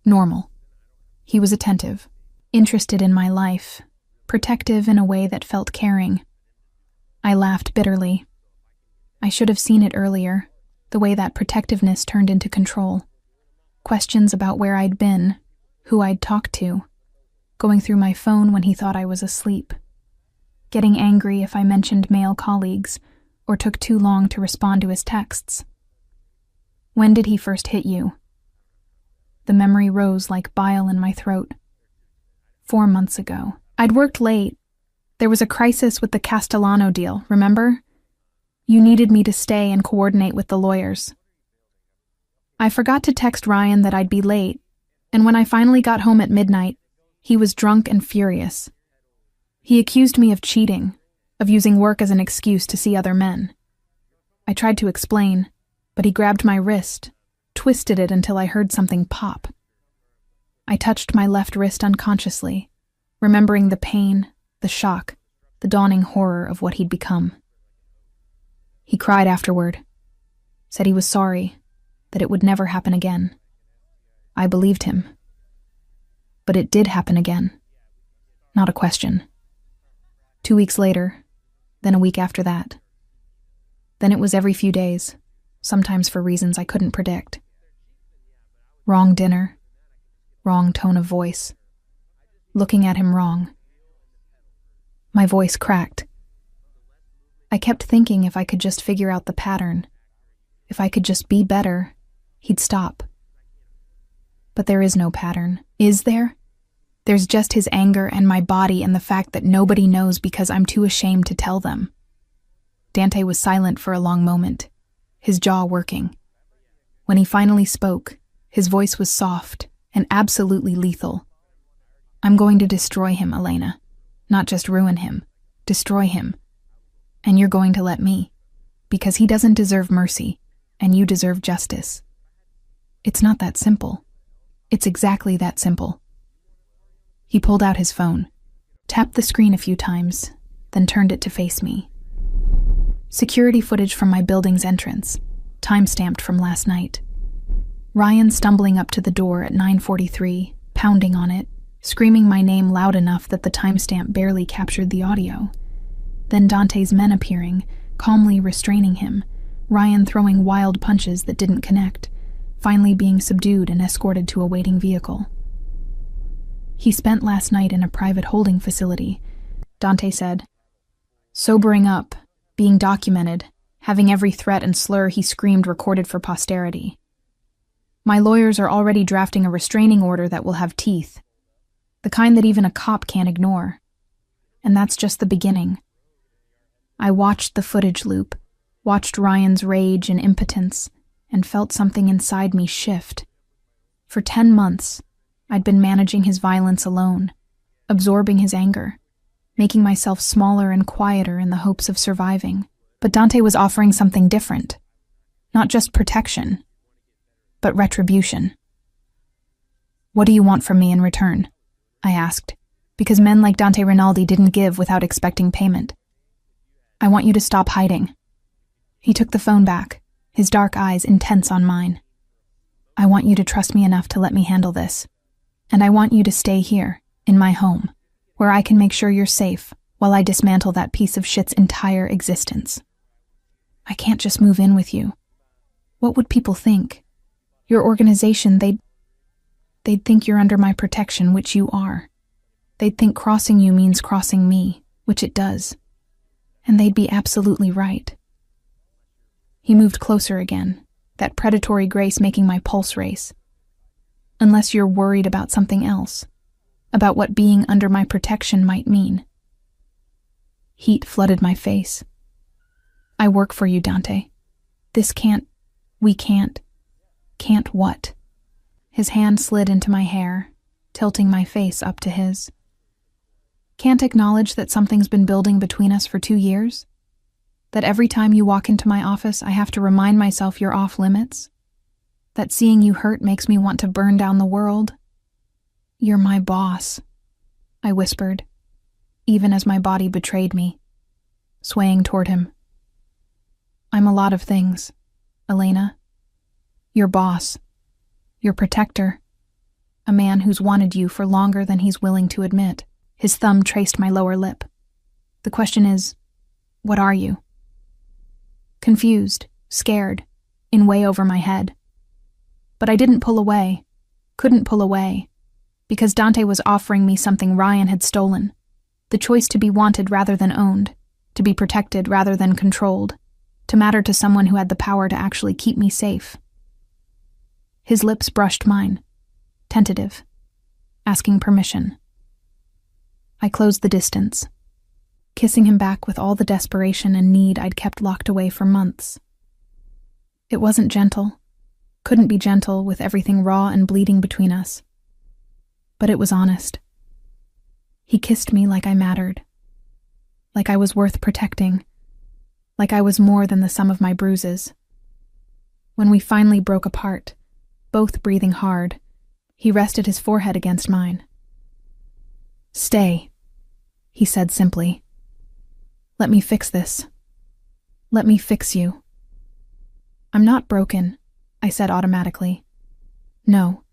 normal. He was attentive, interested in my life, protective in a way that felt caring. I laughed bitterly. I should have seen it earlier, the way that protectiveness turned into control. Questions about where I'd been, who I'd talked to, going through my phone when he thought I was asleep, getting angry if I mentioned male colleagues or took too long to respond to his texts. When did he first hit you? The memory rose like bile in my throat. 4 months ago. I'd worked late. There was a crisis with the Castellano deal, remember? You needed me to stay and coordinate with the lawyers. I forgot to text Ryan that I'd be late, and when I finally got home at midnight, he was drunk and furious. He accused me of cheating, of using work as an excuse to see other men. I tried to explain, but he grabbed my wrist, twisted it until I heard something pop. I touched my left wrist unconsciously, remembering the pain, the shock, the dawning horror of what he'd become. He cried afterward, said he was sorry, that it would never happen again. I believed him. But it did happen again. Not a question. 2 weeks later, then a week after that. Then it was every few days, sometimes for reasons I couldn't predict. Wrong dinner, wrong tone of voice, looking at him wrong. My voice cracked. I kept thinking if I could just figure out the pattern, if I could just be better, he'd stop. But there is no pattern, is there? There's just his anger and my body and the fact that nobody knows because I'm too ashamed to tell them. Dante was silent for a long moment, his jaw working. When he finally spoke, his voice was soft and absolutely lethal. I'm going to destroy him, Elena. Not just ruin him. Destroy him. And you're going to let me. Because he doesn't deserve mercy, and you deserve justice. It's not that simple. It's exactly that simple. He pulled out his phone, tapped the screen a few times, then turned it to face me. Security footage from my building's entrance, time-stamped from last night. Ryan stumbling up to the door at 9:43, pounding on it, screaming my name loud enough that the timestamp barely captured the audio. Then Dante's men appearing, calmly restraining him, Ryan throwing wild punches that didn't connect, finally being subdued and escorted to a waiting vehicle. He spent last night in a private holding facility, Dante said. Sobering up, being documented, having every threat and slur he screamed recorded for posterity. My lawyers are already drafting a restraining order that will have teeth, the kind that even a cop can't ignore. And that's just the beginning. I watched the footage loop, watched Ryan's rage and impotence, and felt something inside me shift. For 10 months, I'd been managing his violence alone, absorbing his anger, making myself smaller and quieter in the hopes of surviving. But Dante was offering something different. Not just protection, but retribution. What do you want from me in return? I asked, because men like Dante Rinaldi didn't give without expecting payment. I want you to stop hiding. He took the phone back, his dark eyes intense on mine. I want you to trust me enough to let me handle this. And I want you to stay here, in my home, where I can make sure you're safe while I dismantle that piece of shit's entire existence. I can't just move in with you. What would people think? Your organization, they'd think you're under my protection, which you are. They'd think crossing you means crossing me, which it does. And they'd be absolutely right. He moved closer again, that predatory grace making my pulse race. Unless you're worried about something else, about what being under my protection might mean. Heat flooded my face. I work for you, Dante. We can't what? His hand slid into my hair, tilting my face up to his. Can't acknowledge that something's been building between us for 2 years? That every time you walk into my office, I have to remind myself you're off limits? That seeing you hurt makes me want to burn down the world? You're my boss, I whispered, even as my body betrayed me, swaying toward him. I'm a lot of things, Elena. Your boss, your protector, a man who's wanted you for longer than he's willing to admit. His thumb traced my lower lip. The question is, what are you? Confused, scared, in way over my head. But I didn't pull away, couldn't pull away, because Dante was offering me something Ryan had stolen, the choice to be wanted rather than owned, to be protected rather than controlled, to matter to someone who had the power to actually keep me safe. His lips brushed mine, tentative, asking permission. I closed the distance, kissing him back with all the desperation and need I'd kept locked away for months. It wasn't gentle, couldn't be gentle with everything raw and bleeding between us. But it was honest. He kissed me like I mattered, like I was worth protecting, like I was more than the sum of my bruises. When we finally broke apart, both breathing hard, he rested his forehead against mine. Stay, he said simply. Let me fix this. Let me fix you. I'm not broken, I said automatically. No.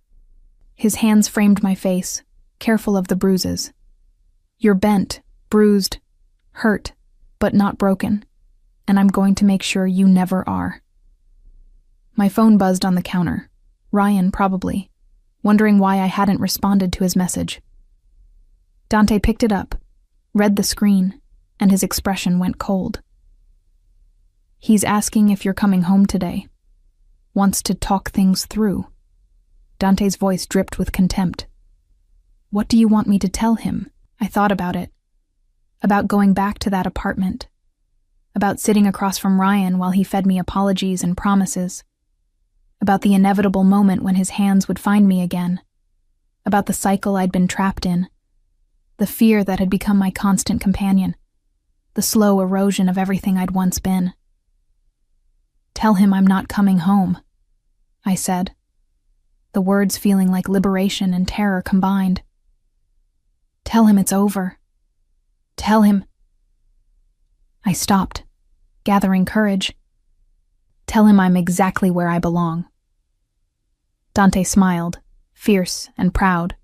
His hands framed my face, careful of the bruises. You're bent, bruised, hurt, but not broken, and I'm going to make sure you never are. My phone buzzed on the counter. Ryan, probably, wondering why I hadn't responded to his message. Dante picked it up, read the screen, and his expression went cold. He's asking if you're coming home today. Wants to talk things through. Dante's voice dripped with contempt. What do you want me to tell him? I thought about it. About going back to that apartment. About sitting across from Ryan while he fed me apologies and promises. About the inevitable moment when his hands would find me again. About the cycle I'd been trapped in. The fear that had become my constant companion. The slow erosion of everything I'd once been. Tell him I'm not coming home, I said. the words feeling like liberation and terror combined. "Tell him it's over. Tell him." I stopped, gathering courage. "Tell him I'm exactly where I belong." Dante smiled, fierce and proud,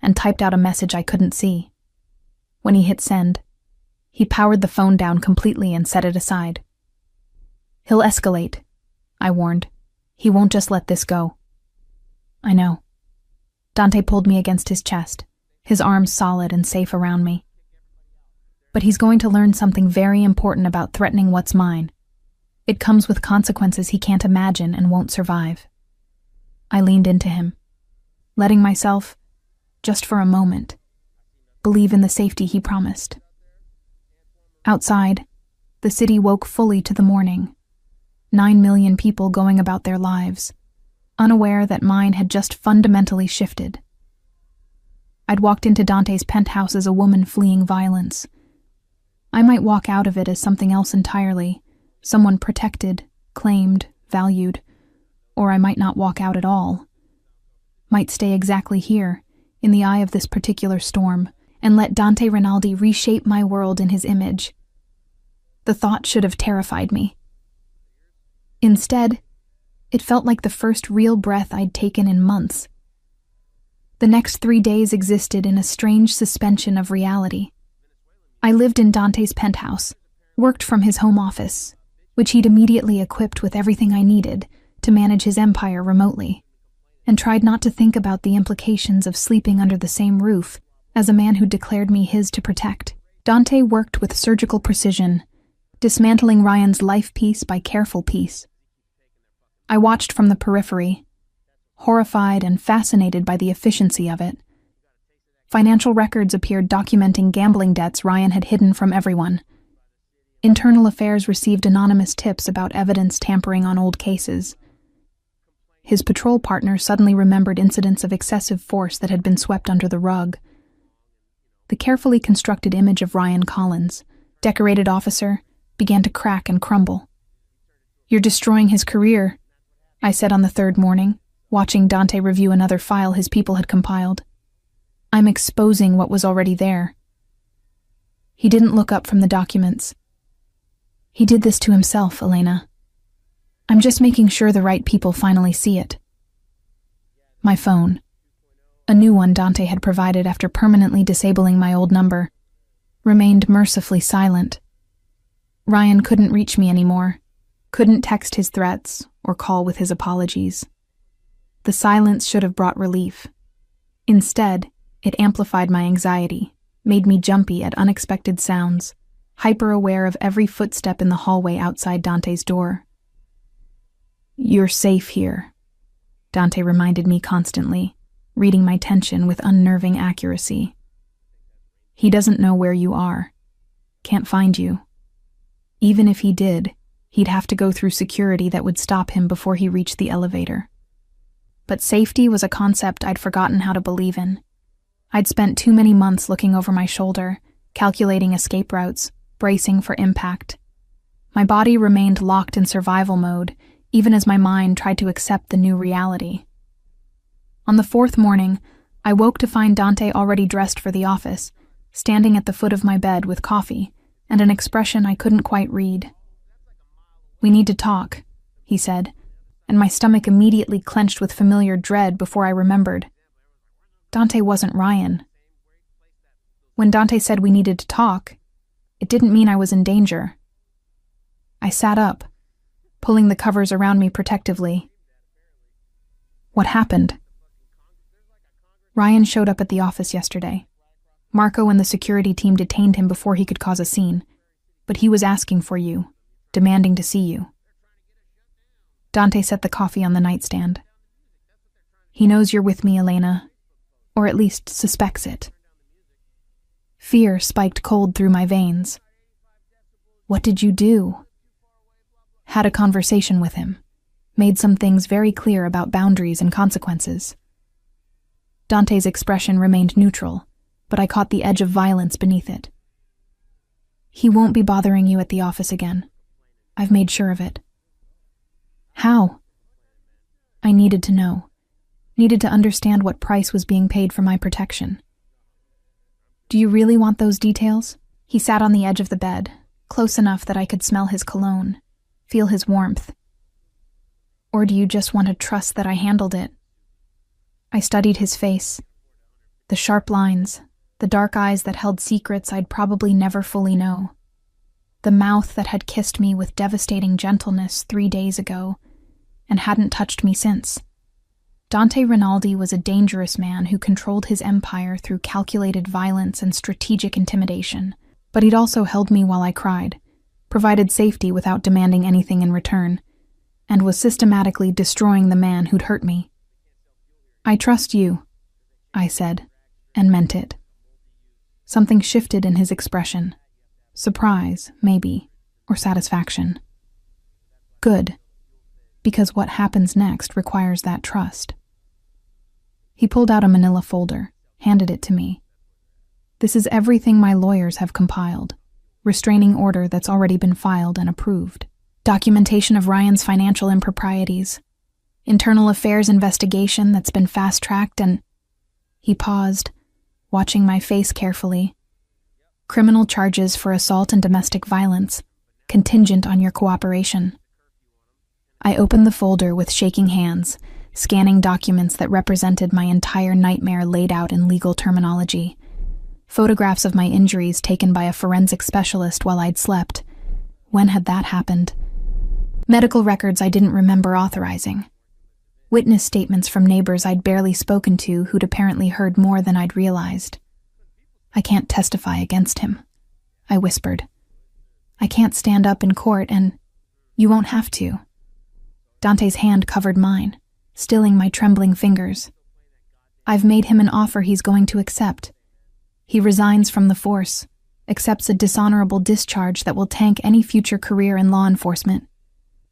and typed out a message I couldn't see. When he hit send, he powered the phone down completely and set it aside. "He'll escalate," I warned. "He won't just let this go." "I know." Dante pulled me against his chest, his arms solid and safe around me. "But he's going to learn something very important about threatening what's mine. It comes with consequences he can't imagine and won't survive." I leaned into him, letting myself, just for a moment, believe in the safety he promised. Outside, the city woke fully to the morning. 9 million people going about their lives, unaware that mine had just fundamentally shifted. I'd walked into Dante's penthouse as a woman fleeing violence. I might walk out of it as something else entirely, someone protected, claimed, valued, or I might not walk out at all. Might stay exactly here, in the eye of this particular storm, and let Dante Rinaldi reshape my world in his image. The thought should have terrified me. Instead, it felt like the first real breath I'd taken in months. The next 3 days existed in a strange suspension of reality. I lived in Dante's penthouse, worked from his home office, which he'd immediately equipped with everything I needed to manage his empire remotely, and tried not to think about the implications of sleeping under the same roof as a man who declared me his to protect. Dante worked with surgical precision, dismantling Ryan's life piece by careful piece. I watched from the periphery, horrified and fascinated by the efficiency of it. Financial records appeared documenting gambling debts Ryan had hidden from everyone. Internal Affairs received anonymous tips about evidence tampering on old cases. His patrol partner suddenly remembered incidents of excessive force that had been swept under the rug. The carefully constructed image of Ryan Collins, decorated officer, began to crack and crumble. "You're destroying his career," I said on the third morning, watching Dante review another file his people had compiled. "I'm exposing what was already there." He didn't look up from the documents. "He did this to himself, Elena. I'm just making sure the right people finally see it." My phone, a new one Dante had provided after permanently disabling my old number, remained mercifully silent. Ryan couldn't reach me anymore, couldn't text his threats or call with his apologies. The silence should have brought relief. Instead, it amplified my anxiety, made me jumpy at unexpected sounds, hyper-aware of every footstep in the hallway outside Dante's door. "You're safe here," Dante reminded me constantly, reading my tension with unnerving accuracy. "He doesn't know where you are. Can't find you. Even if he did, he'd have to go through security that would stop him before he reached the elevator." But safety was a concept I'd forgotten how to believe in. I'd spent too many months looking over my shoulder, calculating escape routes, bracing for impact. My body remained locked in survival mode, even as my mind tried to accept the new reality. On the fourth morning, I woke to find Dante already dressed for the office, standing at the foot of my bed with coffee and an expression I couldn't quite read. "We need to talk," he said, and my stomach immediately clenched with familiar dread before I remembered. Dante wasn't Ryan. When Dante said we needed to talk, it didn't mean I was in danger. I sat up, pulling the covers around me protectively. "What happened?" "Ryan showed up at the office yesterday. Marco and the security team detained him before he could cause a scene, but he was asking for you, demanding to see you." Dante set the coffee on the nightstand. "He knows you're with me, Elena, or at least suspects it." Fear spiked cold through my veins. "What did you do?" Had a conversation with him, made some things very clear about boundaries and consequences. Dante's expression remained neutral, but I caught the edge of violence beneath it. "He won't be bothering you at the office again. I've made sure of it." "How?" I needed to know. needed to understand what price was being paid for my protection. Do you really want those details? He sat on the edge of the bed, close enough that I could smell his cologne, feel his warmth. Or do you just want to trust that I handled it? I studied his face. The sharp lines, the dark eyes that held secrets I'd probably never fully know. The mouth that had kissed me with devastating gentleness 3 days ago and hadn't touched me since. Dante Rinaldi was a dangerous man who controlled his empire through calculated violence and strategic intimidation, but he'd also held me while I cried, provided safety without demanding anything in return, and was systematically destroying the man who'd hurt me. I trust you, I said, and meant it. Something shifted in his expression. Surprise, maybe, or satisfaction. Good, because what happens next requires that trust. He pulled out a manila folder, handed it to me. This is everything my lawyers have compiled. Restraining order that's already been filed and approved. Documentation of Ryan's financial improprieties. Internal affairs investigation that's been fast-tracked and... He paused, watching my face carefully. Criminal charges for assault and domestic violence, contingent on your cooperation. I opened the folder with shaking hands, scanning documents that represented my entire nightmare laid out in legal terminology. Photographs of my injuries taken by a forensic specialist while I'd slept. When had that happened? Medical records I didn't remember authorizing. Witness statements from neighbors I'd barely spoken to who'd apparently heard more than I'd realized. I can't testify against him, I whispered. I can't stand up in court and... You won't have to. Dante's hand covered mine, stilling my trembling fingers. I've made him an offer he's going to accept. He resigns from the force, accepts a dishonorable discharge that will tank any future career in law enforcement,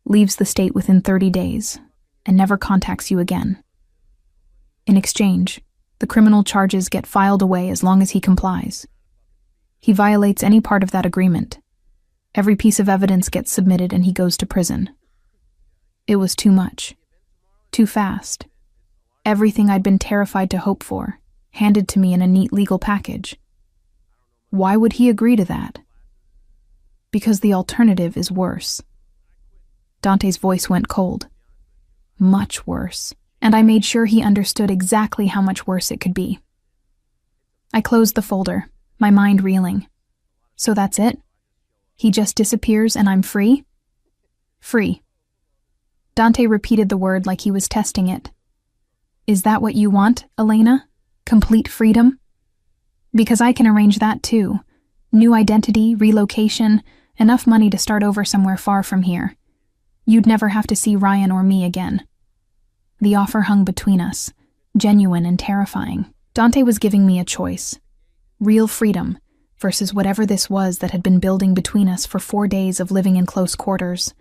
leaves the state within 30 days, and never contacts you again. In exchange, the criminal charges get filed away as long as he complies. He violates any part of that agreement. Every piece of evidence gets submitted and he goes to prison. It was too much. Too fast. Everything I'd been terrified to hope for, handed to me in a neat legal package. Why would he agree to that? Because the alternative is worse. Dante's voice went cold. Much worse. And I made sure he understood exactly how much worse it could be. I closed the folder, my mind reeling. So that's it? He just disappears and I'm free? Free. Dante repeated the word like he was testing it. Is that what you want, Elena? Complete freedom? Because I can arrange that too. New identity, relocation, enough money to start over somewhere far from here. You'd never have to see Ryan or me again. The offer hung between us, genuine and terrifying. Dante was giving me a choice. Real freedom versus whatever this was that had been building between us for 4 days of living in close quarters,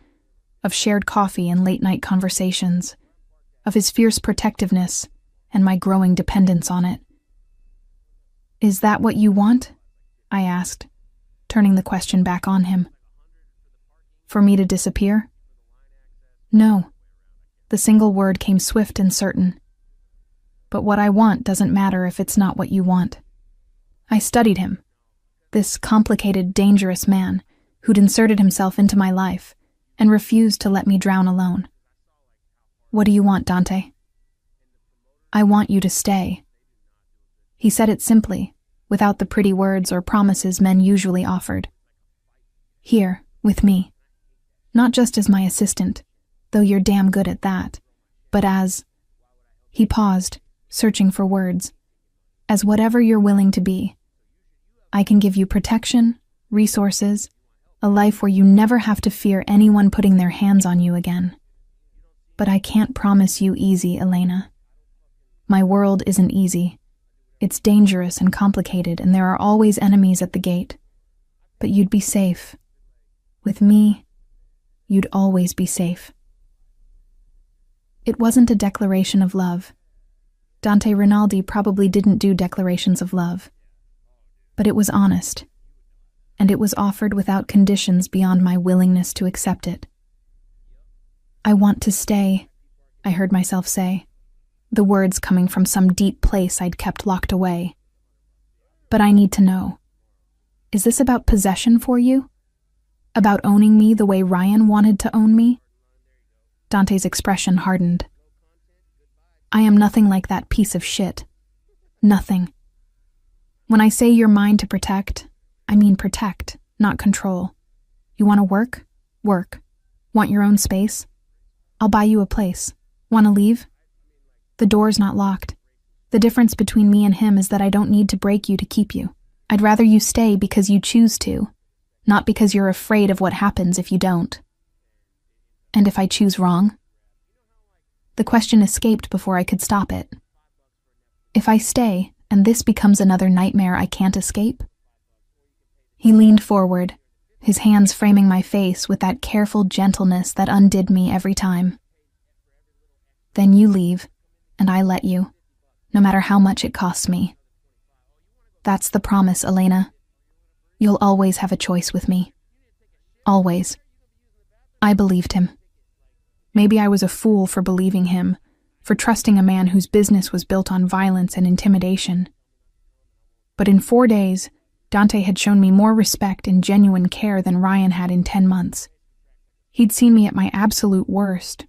of shared coffee and late-night conversations, of his fierce protectiveness and my growing dependence on it. Is that what you want? I asked, turning the question back on him. For me to disappear? No. The single word came swift and certain. But what I want doesn't matter if it's not what you want. I studied him, this complicated, dangerous man who'd inserted himself into my life and refused to let me drown alone. What do you want, Dante? I want you to stay. He said it simply, without the pretty words or promises men usually offered. Here, with me. Not just as my assistant, though you're damn good at that, but as... He paused, searching for words. As whatever you're willing to be. I can give you protection, resources, a life where you never have to fear anyone putting their hands on you again. But I can't promise you easy, Elena. My world isn't easy. It's dangerous and complicated, and there are always enemies at the gate. But you'd be safe. With me, you'd always be safe. It wasn't a declaration of love. Dante Rinaldi probably didn't do declarations of love. But it was honest, and it was offered without conditions beyond my willingness to accept it. I want to stay, I heard myself say. the words coming from some deep place I'd kept locked away. But I need to know. Is this about possession for you? About owning me the way Ryan wanted to own me? Dante's expression hardened. I am nothing like that piece of shit. Nothing. When I say you're mine to protect, I mean protect, not control. You want to work? Work. Want your own space? I'll buy you a place. Want to leave? The door's not locked. The difference between me and him is that I don't need to break you to keep you. I'd rather you stay because you choose to, not because you're afraid of what happens if you don't. And if I choose wrong? The question escaped before I could stop it. If I stay, and this becomes another nightmare I can't escape? He leaned forward, his hands framing my face with that careful gentleness that undid me every time. Then you leave, and I let you, no matter how much it costs me. That's the promise, Elena. You'll always have a choice with me. Always. I believed him. Maybe I was a fool for believing him, for trusting a man whose business was built on violence and intimidation. But in 4 days, Dante had shown me more respect and genuine care than Ryan had in 10 months. He'd seen me at my absolute worst,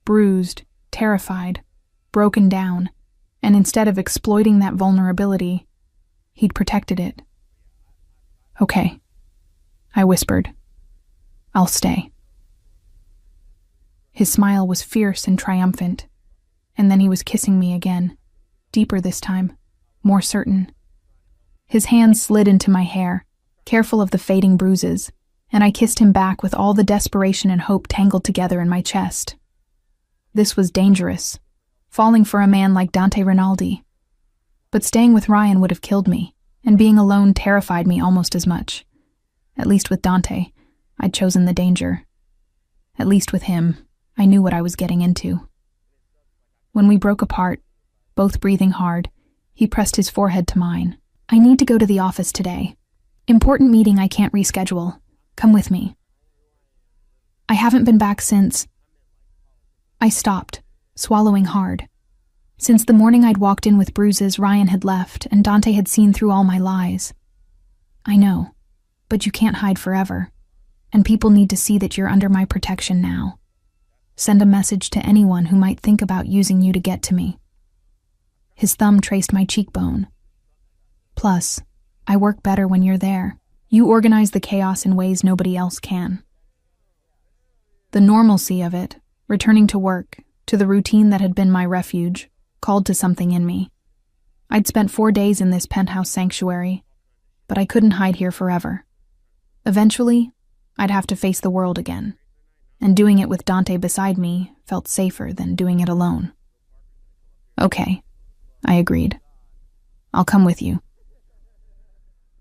bruised, terrified, broken down, and instead of exploiting that vulnerability, he'd protected it. Okay, I whispered. I'll stay. His smile was fierce and triumphant, and then he was kissing me again, deeper this time, more certain. His hand slid into my hair, careful of the fading bruises, and I kissed him back with all the desperation and hope tangled together in my chest. This was dangerous, falling for a man like Dante Rinaldi. But staying with Ryan would have killed me, and being alone terrified me almost as much. At least with Dante, I'd chosen the danger. At least with him, I knew what I was getting into. When we broke apart, both breathing hard, he pressed his forehead to mine. I need to go to the office today. Important meeting I can't reschedule. Come with me. I haven't been back since... I stopped, swallowing hard. Since the morning I'd walked in with Bruises, Ryan had left, and Dante had seen through all my lies. I know, but you can't hide forever, and people need to see that you're under my protection now. Send a message to anyone who might think about using you to get to me. His thumb traced my cheekbone. Plus, I work better when you're there. You organize the chaos in ways nobody else can. The normalcy of it, returning to work, to the routine that had been my refuge, called to something in me. I'd spent 4 days in this penthouse sanctuary, but I couldn't hide here forever. Eventually, I'd have to face the world again, and doing it with Dante beside me felt safer than doing it alone. Okay, I agreed. I'll come with you.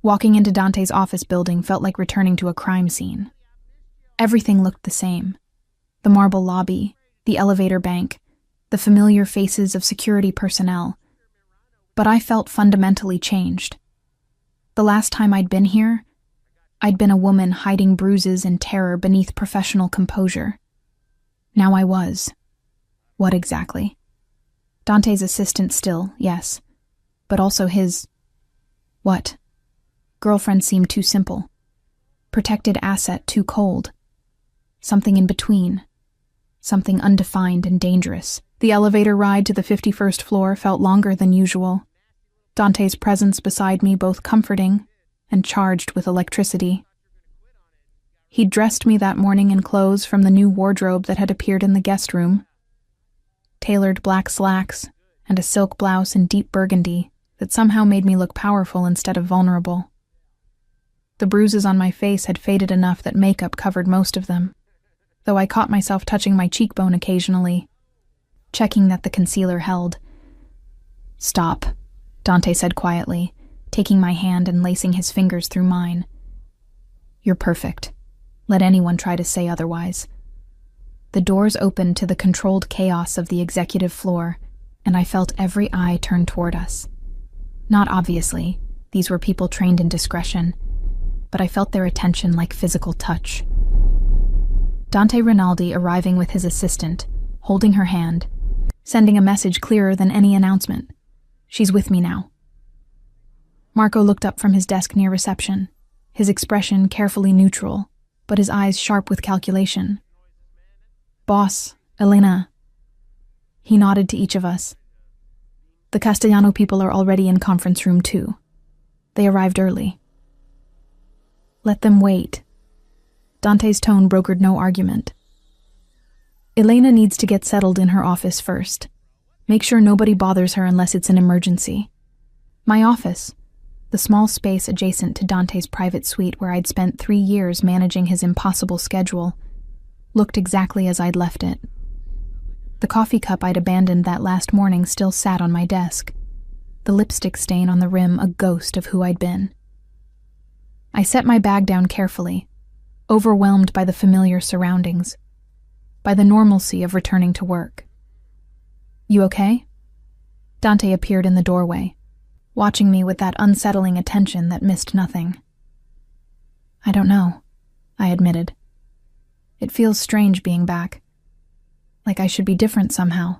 Walking into Dante's office building felt like returning to a crime scene. Everything looked the same. The marble lobby, the elevator bank, the familiar faces of security personnel. But I felt fundamentally changed. The last time I'd been here, I'd been a woman hiding bruises and terror beneath professional composure. Now I was. What exactly? Dante's assistant still, yes, but also his... what? Girlfriend seemed too simple. Protected asset too cold. Something in between. Something undefined and dangerous. The elevator ride to the 51st floor felt longer than usual. Dante's presence beside me both comforting and charged with electricity. He'd dressed me that morning in clothes from the new wardrobe that had appeared in the guest room. Tailored black slacks and a silk blouse in deep burgundy that somehow made me look powerful instead of vulnerable. The bruises on my face had faded enough that makeup covered most of them, though I caught myself touching my cheekbone occasionally, checking that the concealer held. Stop, Dante said quietly, taking my hand and lacing his fingers through mine. You're perfect. Let anyone try to say otherwise. The doors opened to the controlled chaos of the executive floor, and I felt every eye turn toward us. Not obviously, these were people trained in discretion, but I felt their attention like physical touch. Dante Rinaldi arriving with his assistant, holding her hand, sending a message clearer than any announcement. She's with me now. Marco looked up from his desk near reception, his expression carefully neutral, but his eyes sharp with calculation. Boss, Elena. He nodded to each of us. The Castellano people are already in conference room 2. They arrived early. Let them wait. Dante's tone brokered no argument. Elena needs to get settled in her office first. Make sure nobody bothers her unless it's an emergency. My office, the small space adjacent to Dante's private suite where I'd spent 3 years managing his impossible schedule, looked exactly as I'd left it. The coffee cup I'd abandoned that last morning still sat on my desk, the lipstick stain on the rim a ghost of who I'd been. I set my bag down carefully, overwhelmed by the familiar surroundings, by the normalcy of returning to work. You okay? Dante appeared in the doorway, watching me with that unsettling attention that missed nothing. I don't know, I admitted. It feels strange being back. Like I should be different somehow,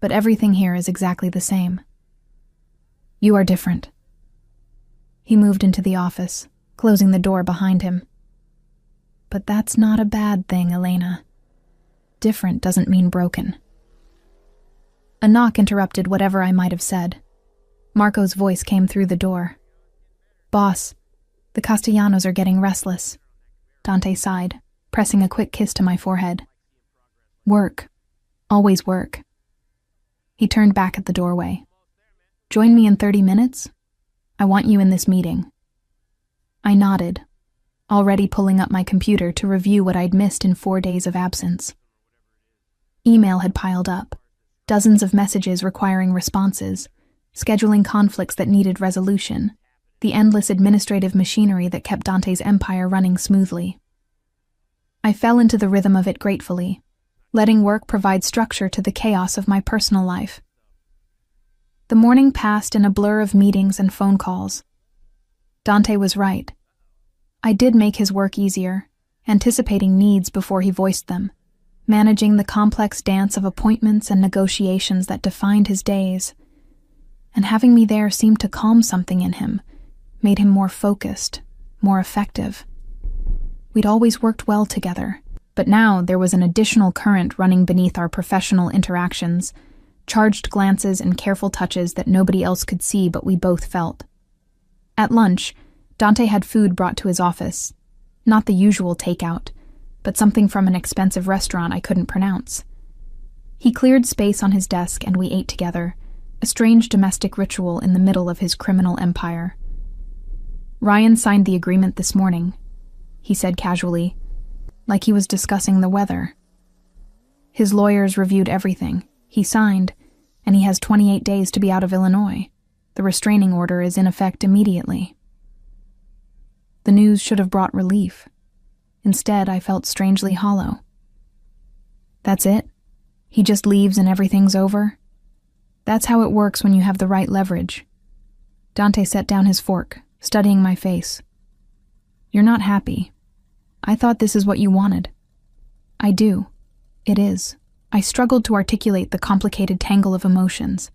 but everything here is exactly the same. You are different. He moved into the office, closing the door behind him. But that's not a bad thing, Elena. Different doesn't mean broken. A knock interrupted whatever I might have said. Marco's voice came through the door. Boss, the Castellanos are getting restless. Dante sighed, pressing a quick kiss to my forehead. Work. Always work. He turned back at the doorway. Join me in 30 minutes? I want you in this meeting. I nodded, already pulling up my computer to review what I'd missed in 4 days of absence. Email had piled up, dozens of messages requiring responses, scheduling conflicts that needed resolution, the endless administrative machinery that kept Dante's empire running smoothly. I fell into the rhythm of it gratefully, letting work provide structure to the chaos of my personal life. The morning passed in a blur of meetings and phone calls. Dante was right. I did make his work easier, anticipating needs before he voiced them, managing the complex dance of appointments and negotiations that defined his days. And having me there seemed to calm something in him, made him more focused, more effective. We'd always worked well together, but now there was an additional current running beneath our professional interactions, charged glances and careful touches that nobody else could see but we both felt. At lunch, Dante had food brought to his office, not the usual takeout, but something from an expensive restaurant I couldn't pronounce. He cleared space on his desk and we ate together, a strange domestic ritual in the middle of his criminal empire. Ryan signed the agreement this morning, he said casually, like he was discussing the weather. His lawyers reviewed everything. He signed, and he has 28 days to be out of Illinois. The restraining order is in effect immediately. The news should have brought relief. Instead, I felt strangely hollow. That's it? He just leaves and everything's over? That's how it works when you have the right leverage. Dante set down his fork, studying my face. You're not happy. I thought this is what you wanted. I do. It is. I struggled to articulate the complicated tangle of emotions.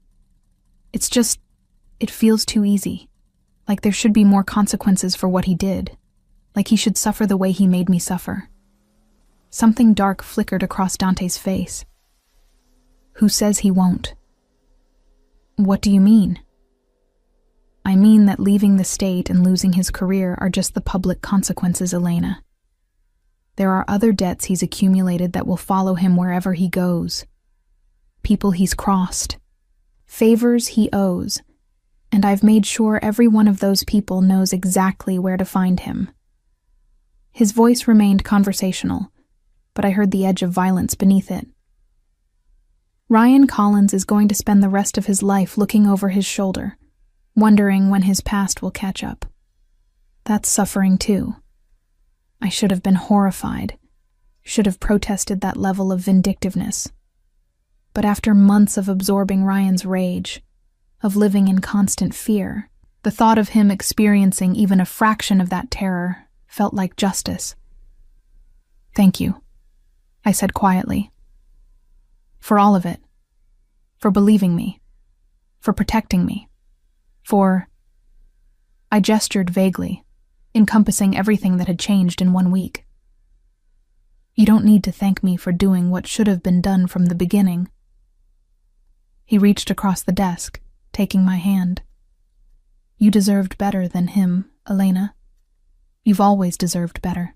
It's just, it feels too easy. Like there should be more consequences for what he did. Like he should suffer the way he made me suffer. Something dark flickered across Dante's face. Who says he won't? What do you mean? I mean that leaving the state and losing his career are just the public consequences, Elena. There are other debts he's accumulated that will follow him wherever he goes. People he's crossed. Favors he owes. And I've made sure every one of those people knows exactly where to find him. His voice remained conversational, but I heard the edge of violence beneath it. Ryan Collins is going to spend the rest of his life looking over his shoulder, wondering when his past will catch up. That's suffering too. I should have been horrified, should have protested that level of vindictiveness. But after months of absorbing Ryan's rage, of living in constant fear, the thought of him experiencing even a fraction of that terror felt like justice. Thank you, I said quietly. For all of it. for believing me, for protecting me, for... I gestured vaguely, encompassing everything that had changed in 1 week. You don't need to thank me for doing what should have been done from the beginning. He reached across the desk, taking my hand. You deserved better than him, Elena. You've always deserved better.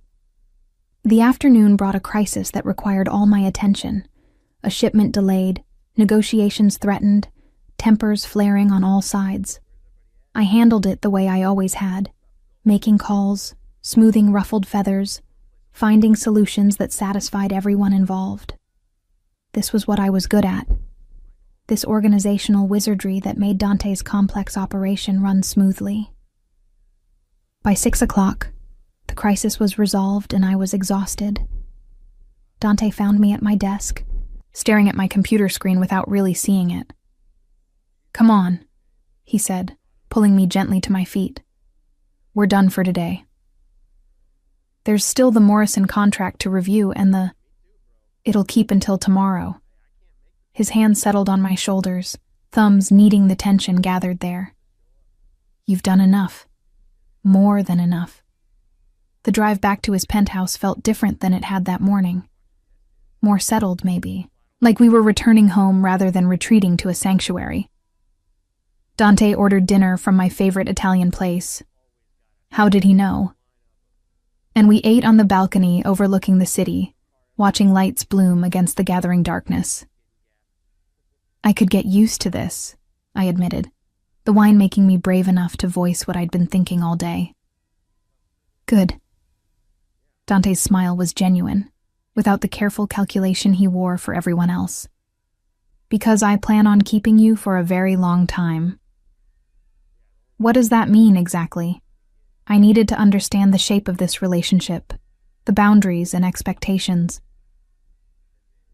The afternoon brought a crisis that required all my attention. A shipment delayed, negotiations threatened, tempers flaring on all sides. I handled it the way I always had, making calls, smoothing ruffled feathers, finding solutions that satisfied everyone involved. This was what I was good at. This organizational wizardry that made Dante's complex operation run smoothly. By 6 o'clock, the crisis was resolved and I was exhausted. Dante found me at my desk, staring at my computer screen without really seeing it. Come on, he said, pulling me gently to my feet. We're done for today. There's still the Morrison contract to review and it'll keep until tomorrow. His hand settled on my shoulders, thumbs kneading the tension gathered there. You've done enough. More than enough. The drive back to his penthouse felt different than it had that morning. More settled, maybe, like we were returning home rather than retreating to a sanctuary. Dante ordered dinner from my favorite Italian place. How did he know? And we ate on the balcony overlooking the city, watching lights bloom against the gathering darkness. I could get used to this, I admitted, the wine making me brave enough to voice what I'd been thinking all day. Good. Dante's smile was genuine, without the careful calculation he wore for everyone else. Because I plan on keeping you for a very long time. What does that mean exactly? I needed to understand the shape of this relationship, the boundaries and expectations.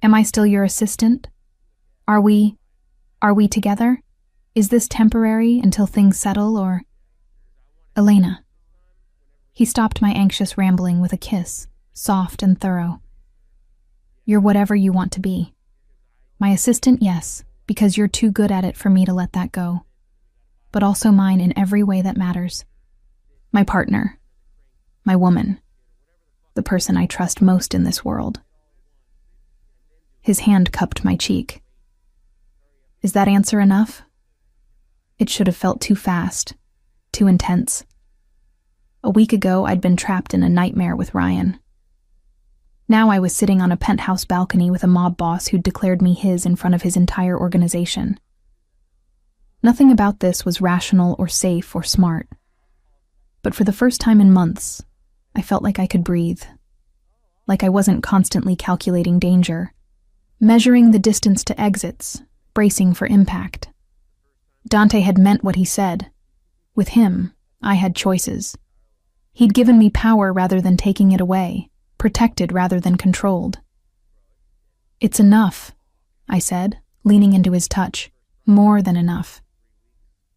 Am I still your assistant? Are we together? Is this temporary until things settle, or... Elena. He stopped my anxious rambling with a kiss, soft and thorough. You're whatever you want to be. My assistant, yes, because you're too good at it for me to let that go. But also mine in every way that matters. My partner. My woman. The person I trust most in this world. His hand cupped my cheek. Is that answer enough? It should have felt too fast, too intense. A week ago, I'd been trapped in a nightmare with Ryan. Now I was sitting on a penthouse balcony with a mob boss who'd declared me his in front of his entire organization. Nothing about this was rational or safe or smart. But for the first time in months, I felt like I could breathe. Like I wasn't constantly calculating danger, measuring the distance to exits, bracing for impact. Dante had meant what he said. With him, I had choices. He'd given me power rather than taking it away, protected rather than controlled. It's enough, I said, leaning into his touch. More than enough.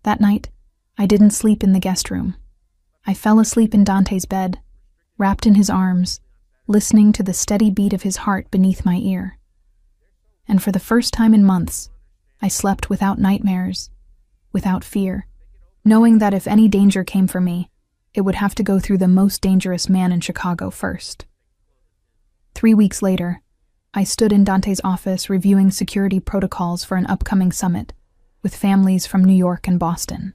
That night, I didn't sleep in the guest room. I fell asleep in Dante's bed, wrapped in his arms, listening to the steady beat of his heart beneath my ear. And for the first time in months, I slept without nightmares, without fear, knowing that if any danger came for me, it would have to go through the most dangerous man in Chicago first. 3 weeks later, I stood in Dante's office reviewing security protocols for an upcoming summit, with families from New York and Boston.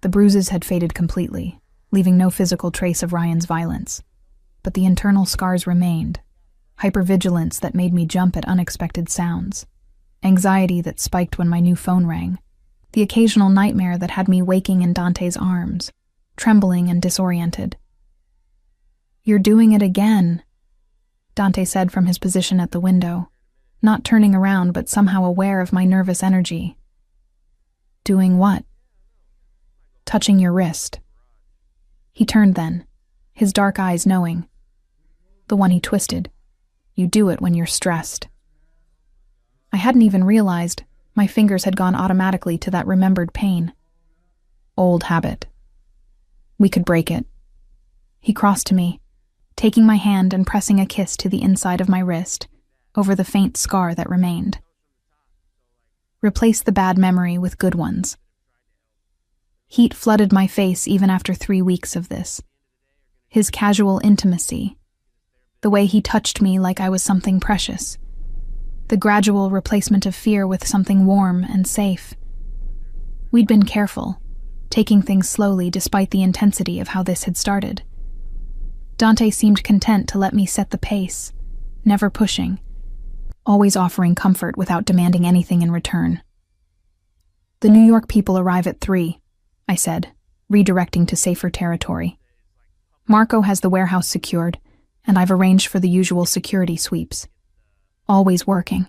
The bruises had faded completely, leaving no physical trace of Ryan's violence. But the internal scars remained. Hypervigilance that made me jump at unexpected sounds. Anxiety that spiked when my new phone rang. The occasional nightmare that had me waking in Dante's arms, trembling and disoriented. You're doing it again, Dante said from his position at the window, not turning around but somehow aware of my nervous energy. Doing what? Touching your wrist. He turned then, his dark eyes knowing. The one he twisted. You do it when you're stressed. I hadn't even realized my fingers had gone automatically to that remembered pain. Old habit. We could break it. He crossed to me, taking my hand and pressing a kiss to the inside of my wrist, over the faint scar that remained. replace the bad memory with good ones. Heat flooded my face even after 3 weeks of this. His casual intimacy, the way he touched me like I was something precious, the gradual replacement of fear with something warm and safe. We'd been careful, taking things slowly despite the intensity of how this had started. Dante seemed content to let me set the pace, never pushing, always offering comfort without demanding anything in return. "The New York people arrive at 3, I said, redirecting to safer territory. "Marco has the warehouse secured, and I've arranged for the usual security sweeps. Always working."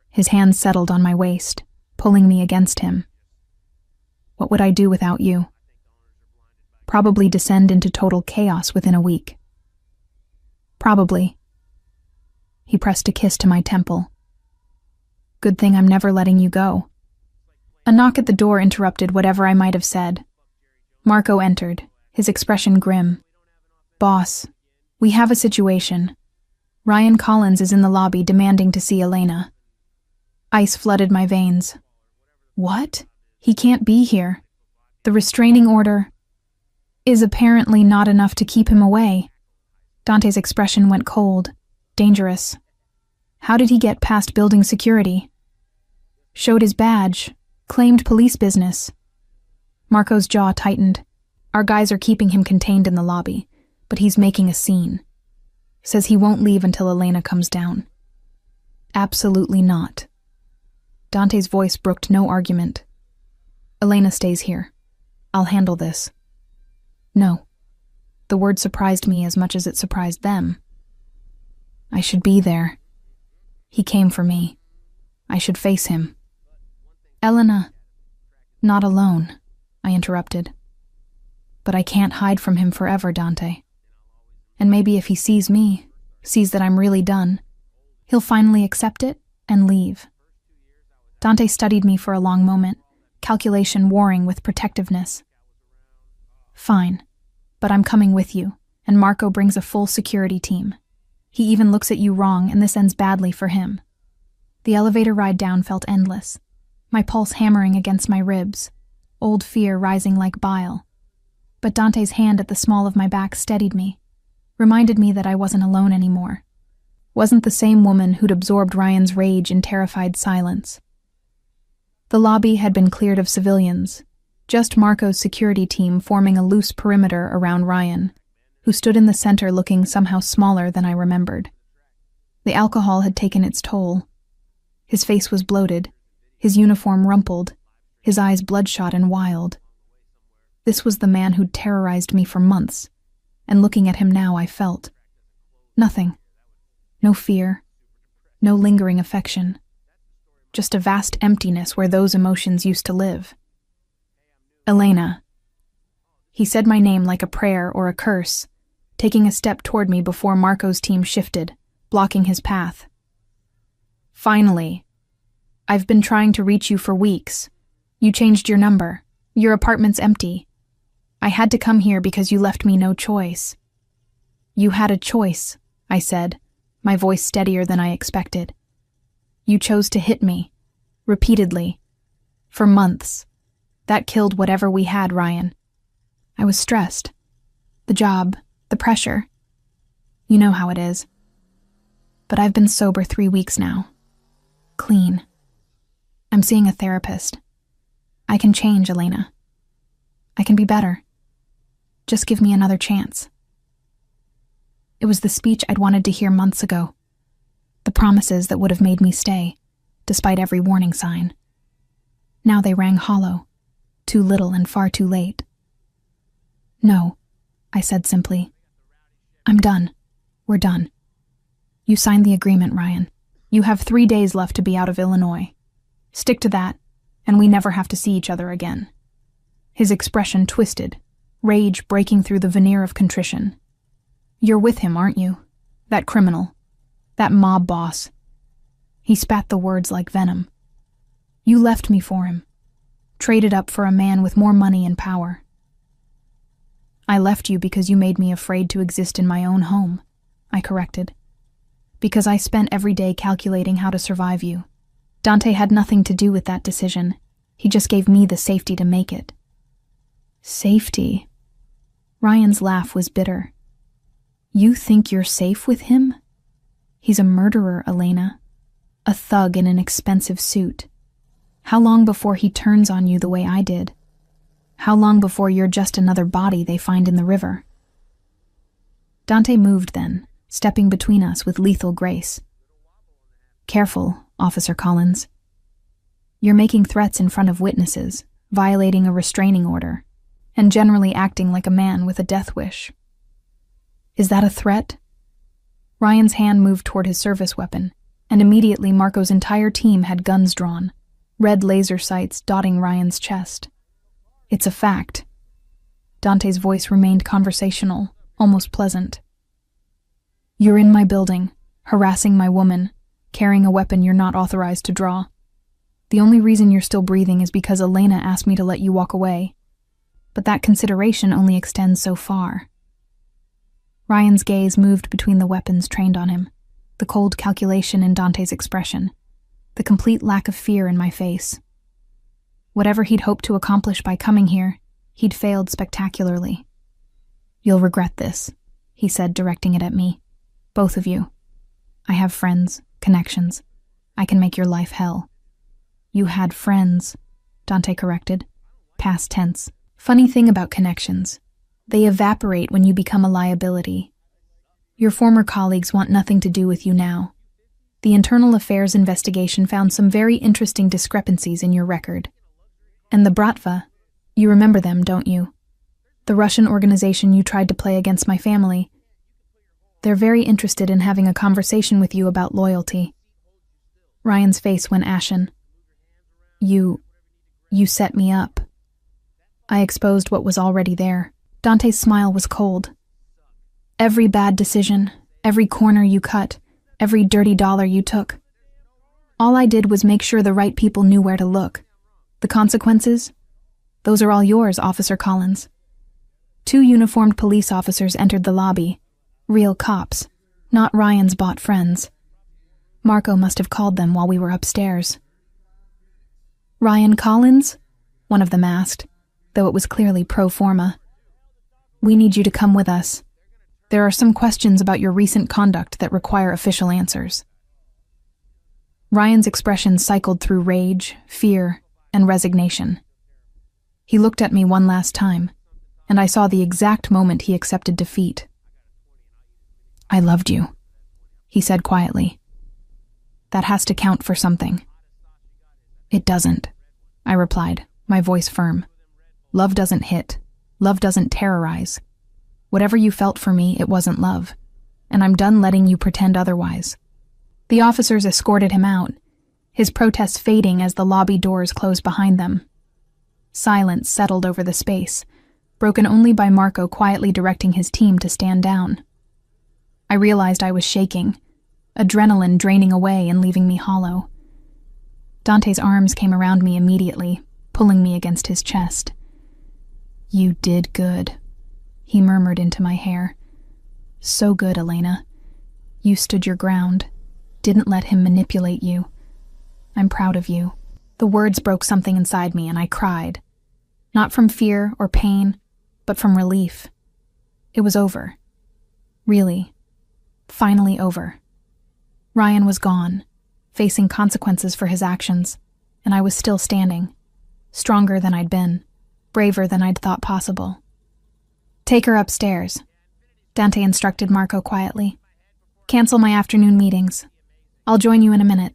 His hand settled on my waist, pulling me against him. "What would I do without you?" "Probably descend into total chaos within a week." "Probably." He pressed a kiss to my temple. "Good thing I'm never letting you go." A knock at the door interrupted whatever I might have said. Marco entered, his expression grim. "Boss, we have a situation. Ryan Collins is in the lobby demanding to see Elena." Ice flooded my veins. "What? He can't be here. The restraining order is apparently not enough to keep him away." Dante's expression went cold, dangerous. "How did he get past building security?" "Showed his badge, claimed police business." Marco's jaw tightened. "Our guys are keeping him contained in the lobby, but he's making a scene. Says he won't leave until Elena comes down." "Absolutely not." Dante's voice brooked no argument. "Elena stays here. I'll handle this." "No." The word surprised me as much as it surprised them. "I should be there. He came for me. I should face him." "Elena." "Not alone," I interrupted. "But I can't hide from him forever, Dante. And maybe if he sees me, sees that I'm really done, he'll finally accept it and leave." Dante studied me for a long moment, calculation warring with protectiveness. "Fine, but I'm coming with you, and Marco brings a full security team. He even looks at you wrong, and this ends badly for him." The elevator ride down felt endless, my pulse hammering against my ribs, old fear rising like bile. But Dante's hand at the small of my back steadied me, reminded me that I wasn't alone anymore. Wasn't the same woman who'd absorbed Ryan's rage in terrified silence. The lobby had been cleared of civilians, just Marco's security team forming a loose perimeter around Ryan, who stood in the center looking somehow smaller than I remembered. The alcohol had taken its toll. His face was bloated, his uniform rumpled, his eyes bloodshot and wild. This was the man who'd terrorized me for months, and looking at him now I felt nothing. No fear, no lingering affection. Just a vast emptiness where those emotions used to live. "Elena." He said my name like a prayer or a curse, taking a step toward me before Marco's team shifted, blocking his path. "Finally. I've been trying to reach you for weeks. You changed your number. Your apartment's empty. I had to come here because you left me no choice." "You had a choice," I said, my voice steadier than I expected. "You chose to hit me. Repeatedly. For months. That killed whatever we had, Ryan." I was stressed. The job, the pressure. You know how it is. But I've been sober 3 weeks now. Clean. I'm seeing a therapist. I can change, Elena. I can be better. Just give me another chance. It was the speech I'd wanted to hear months ago. The promises that would have made me stay, despite every warning sign. Now they rang hollow, too little and far too late. "No," I said simply. "I'm done. We're done. You signed the agreement, Ryan. You have 3 days left to be out of Illinois. Stick to that, and we never have to see each other again." His expression twisted, rage breaking through the veneer of contrition. "You're with him, aren't you? That criminal. That mob boss." He spat the words like venom. "You left me for him. Traded up for a man with more money and power." "I left you because you made me afraid to exist in my own home," I corrected. "Because I spent every day calculating how to survive you. Dante had nothing to do with that decision. He just gave me the safety to make it. Safety? Ryan's laugh was bitter. You think you're safe with him? He's a murderer, Elena. A thug in an expensive suit. How long before he turns on you the way I did? How long before you're just another body they find in the river? Dante moved then, stepping between us with lethal grace. Careful, Officer Collins. You're making threats in front of witnesses, violating a restraining order, and generally acting like a man with a death wish. Is that a threat? Ryan's hand moved toward his service weapon, and immediately Marco's entire team had guns drawn, red laser sights dotting Ryan's chest. It's a fact. Dante's voice remained conversational, almost pleasant. You're in my building, harassing my woman, carrying a weapon you're not authorized to draw. The only reason you're still breathing is because Elena asked me to let you walk away. But that consideration only extends so far. Ryan's gaze moved between the weapons trained on him, the cold calculation in Dante's expression, the complete lack of fear in my face. Whatever he'd hoped to accomplish by coming here, he'd failed spectacularly. You'll regret this, he said, directing it at me. Both of you. I have friends, connections. I can make your life hell. You had friends, Dante corrected. Past tense. Funny thing about connections. They evaporate when you become a liability. Your former colleagues want nothing to do with you now. The internal affairs investigation found some very interesting discrepancies in your record. And the Bratva, you remember them, don't you? The Russian organization you tried to play against my family. They're very interested in having a conversation with you about loyalty. Ryan's face went ashen. You set me up. I exposed what was already there. Dante's smile was cold. Every bad decision, every corner you cut, every dirty dollar you took. All I did was make sure the right people knew where to look. The consequences? Those are all yours, Officer Collins. 2 uniformed police officers entered the lobby. Real cops, not Ryan's bought friends. Marco must have called them while we were upstairs. Ryan Collins? One of them asked, though it was clearly pro forma. We need you to come with us. There are some questions about your recent conduct that require official answers. Ryan's expression cycled through rage, fear, and resignation. He looked at me one last time, and I saw the exact moment he accepted defeat. I loved you, he said quietly. That has to count for something. It doesn't, I replied, my voice firm. Love doesn't hit. Love doesn't terrorize. Whatever you felt for me, it wasn't love, and I'm done letting you pretend otherwise. The officers escorted him out, his protest fading as the lobby doors closed behind them. Silence settled over the space, broken only by Marco quietly directing his team to stand down. I realized I was shaking, adrenaline draining away and leaving me hollow. Dante's arms came around me immediately, pulling me against his chest. You did good, he murmured into my hair. So good, Elena. You stood your ground, didn't let him manipulate you. I'm proud of you. The words broke something inside me and I cried. Not from fear or pain, but from relief. It was over. Really. Finally over. Ryan was gone, facing consequences for his actions, and I was still standing, stronger than I'd been, braver than I'd thought possible. Take her upstairs, Dante instructed Marco quietly. Cancel my afternoon meetings. I'll join you in a minute.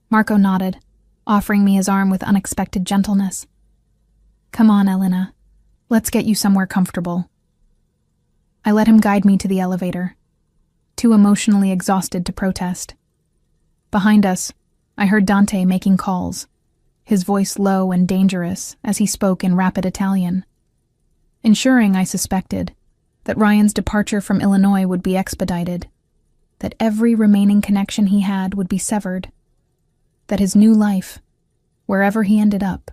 Marco nodded, offering me his arm with unexpected gentleness. Come on, Elena. Let's get you somewhere comfortable. I let him guide me to the elevator, too emotionally exhausted to protest. Behind us, I heard Dante making calls, his voice low and dangerous as he spoke in rapid Italian, ensuring, I suspected, that Ryan's departure from Illinois would be expedited, that every remaining connection he had would be severed, that his new life, wherever he ended up,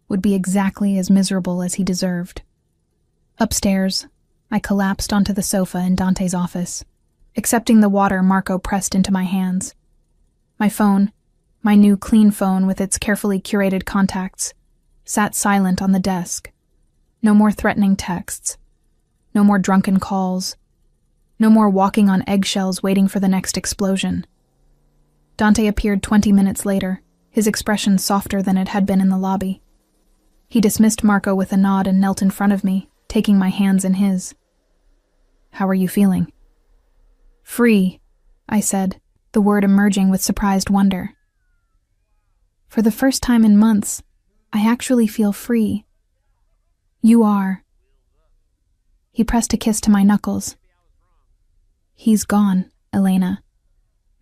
would be exactly as miserable as he deserved. Upstairs, I collapsed onto the sofa in Dante's office, accepting the water Marco pressed into my hands. My phone, My new clean phone with its carefully curated contacts sat silent on the desk. No more threatening texts. No more drunken calls. No more walking on eggshells waiting for the next explosion. Dante appeared 20 minutes later, his expression softer than it had been in the lobby. He dismissed Marco with a nod and knelt in front of me, taking my hands in his. "How are you feeling?" "Free," I said, the word emerging with surprised wonder. "For the first time in months, I actually feel free. You are." He pressed a kiss to my knuckles. "He's gone, Elena.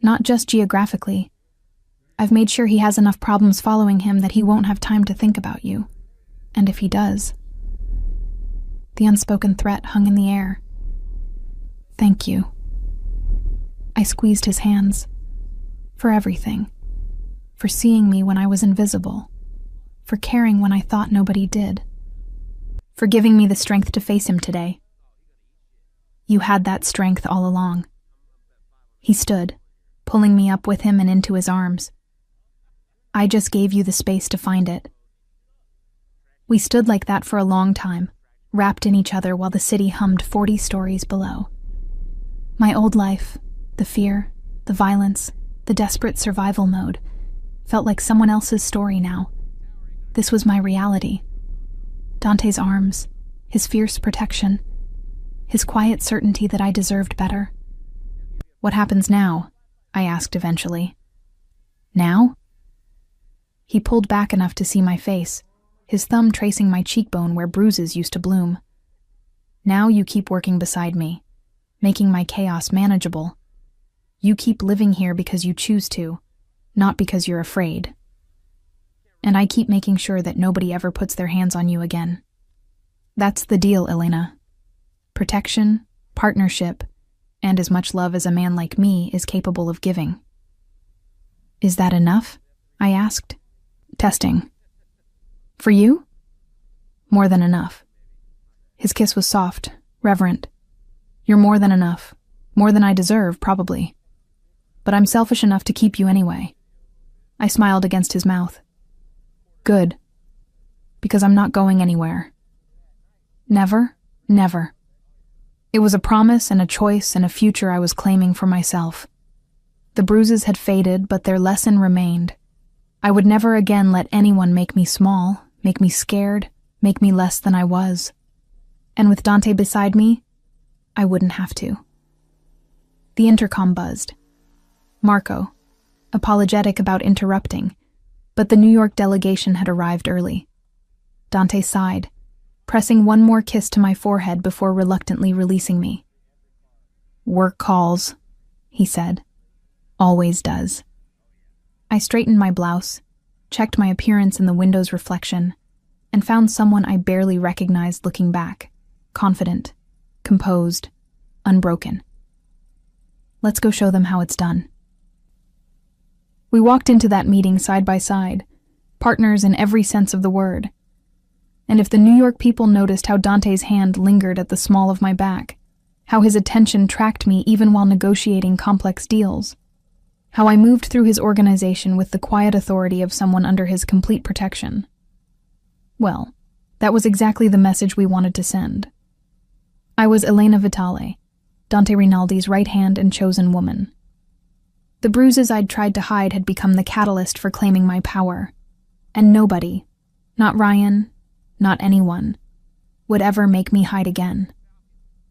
Not just geographically. I've made sure he has enough problems following him that he won't have time to think about you. And if he does..." The unspoken threat hung in the air. "Thank you." I squeezed his hands. For everything. For seeing me when I was invisible. For caring when I thought nobody did. For giving me the strength to face him today. You had that strength all along. He stood, pulling me up with him and into his arms. I just gave you the space to find it. We stood like that for a long time, wrapped in each other while the city hummed 40 stories below. My old life, the fear, the violence, the desperate survival mode, felt like someone else's story now. This was my reality. Dante's arms, his fierce protection, his quiet certainty that I deserved better. "What happens now?" I asked eventually. "Now?" He pulled back enough to see my face, his thumb tracing my cheekbone where bruises used to bloom. "Now you keep working beside me, making my chaos manageable. You keep living here because you choose to, not because you're afraid. And I keep making sure that nobody ever puts their hands on you again. That's the deal, Elena. Protection, partnership, and as much love as a man like me is capable of giving." "Is that enough?" I asked. Testing. "For you?" "More than enough." His kiss was soft, reverent. "You're more than enough. More than I deserve, probably. But I'm selfish enough to keep you anyway." I smiled against his mouth. "Good. Because I'm not going anywhere." Never, never. It was a promise and a choice and a future I was claiming for myself. The bruises had faded, but their lesson remained. I would never again let anyone make me small, make me scared, make me less than I was. And with Dante beside me, I wouldn't have to. The intercom buzzed. Marco, apologetic about interrupting, but the New York delegation had arrived early. Dante sighed, pressing one more kiss to my forehead before reluctantly releasing me. "Work calls," he said. "Always does." I straightened my blouse, checked my appearance in the window's reflection, and found someone I barely recognized looking back, confident, composed, unbroken. "Let's go show them how it's done." We walked into that meeting side by side, partners in every sense of the word. And if the New York people noticed how Dante's hand lingered at the small of my back, how his attention tracked me even while negotiating complex deals, how I moved through his organization with the quiet authority of someone under his complete protection, well, that was exactly the message we wanted to send. I was Elena Vitale, Dante Rinaldi's right hand and chosen woman. The bruises I'd tried to hide had become the catalyst for claiming my power, and nobody, not Ryan, not anyone, would ever make me hide again.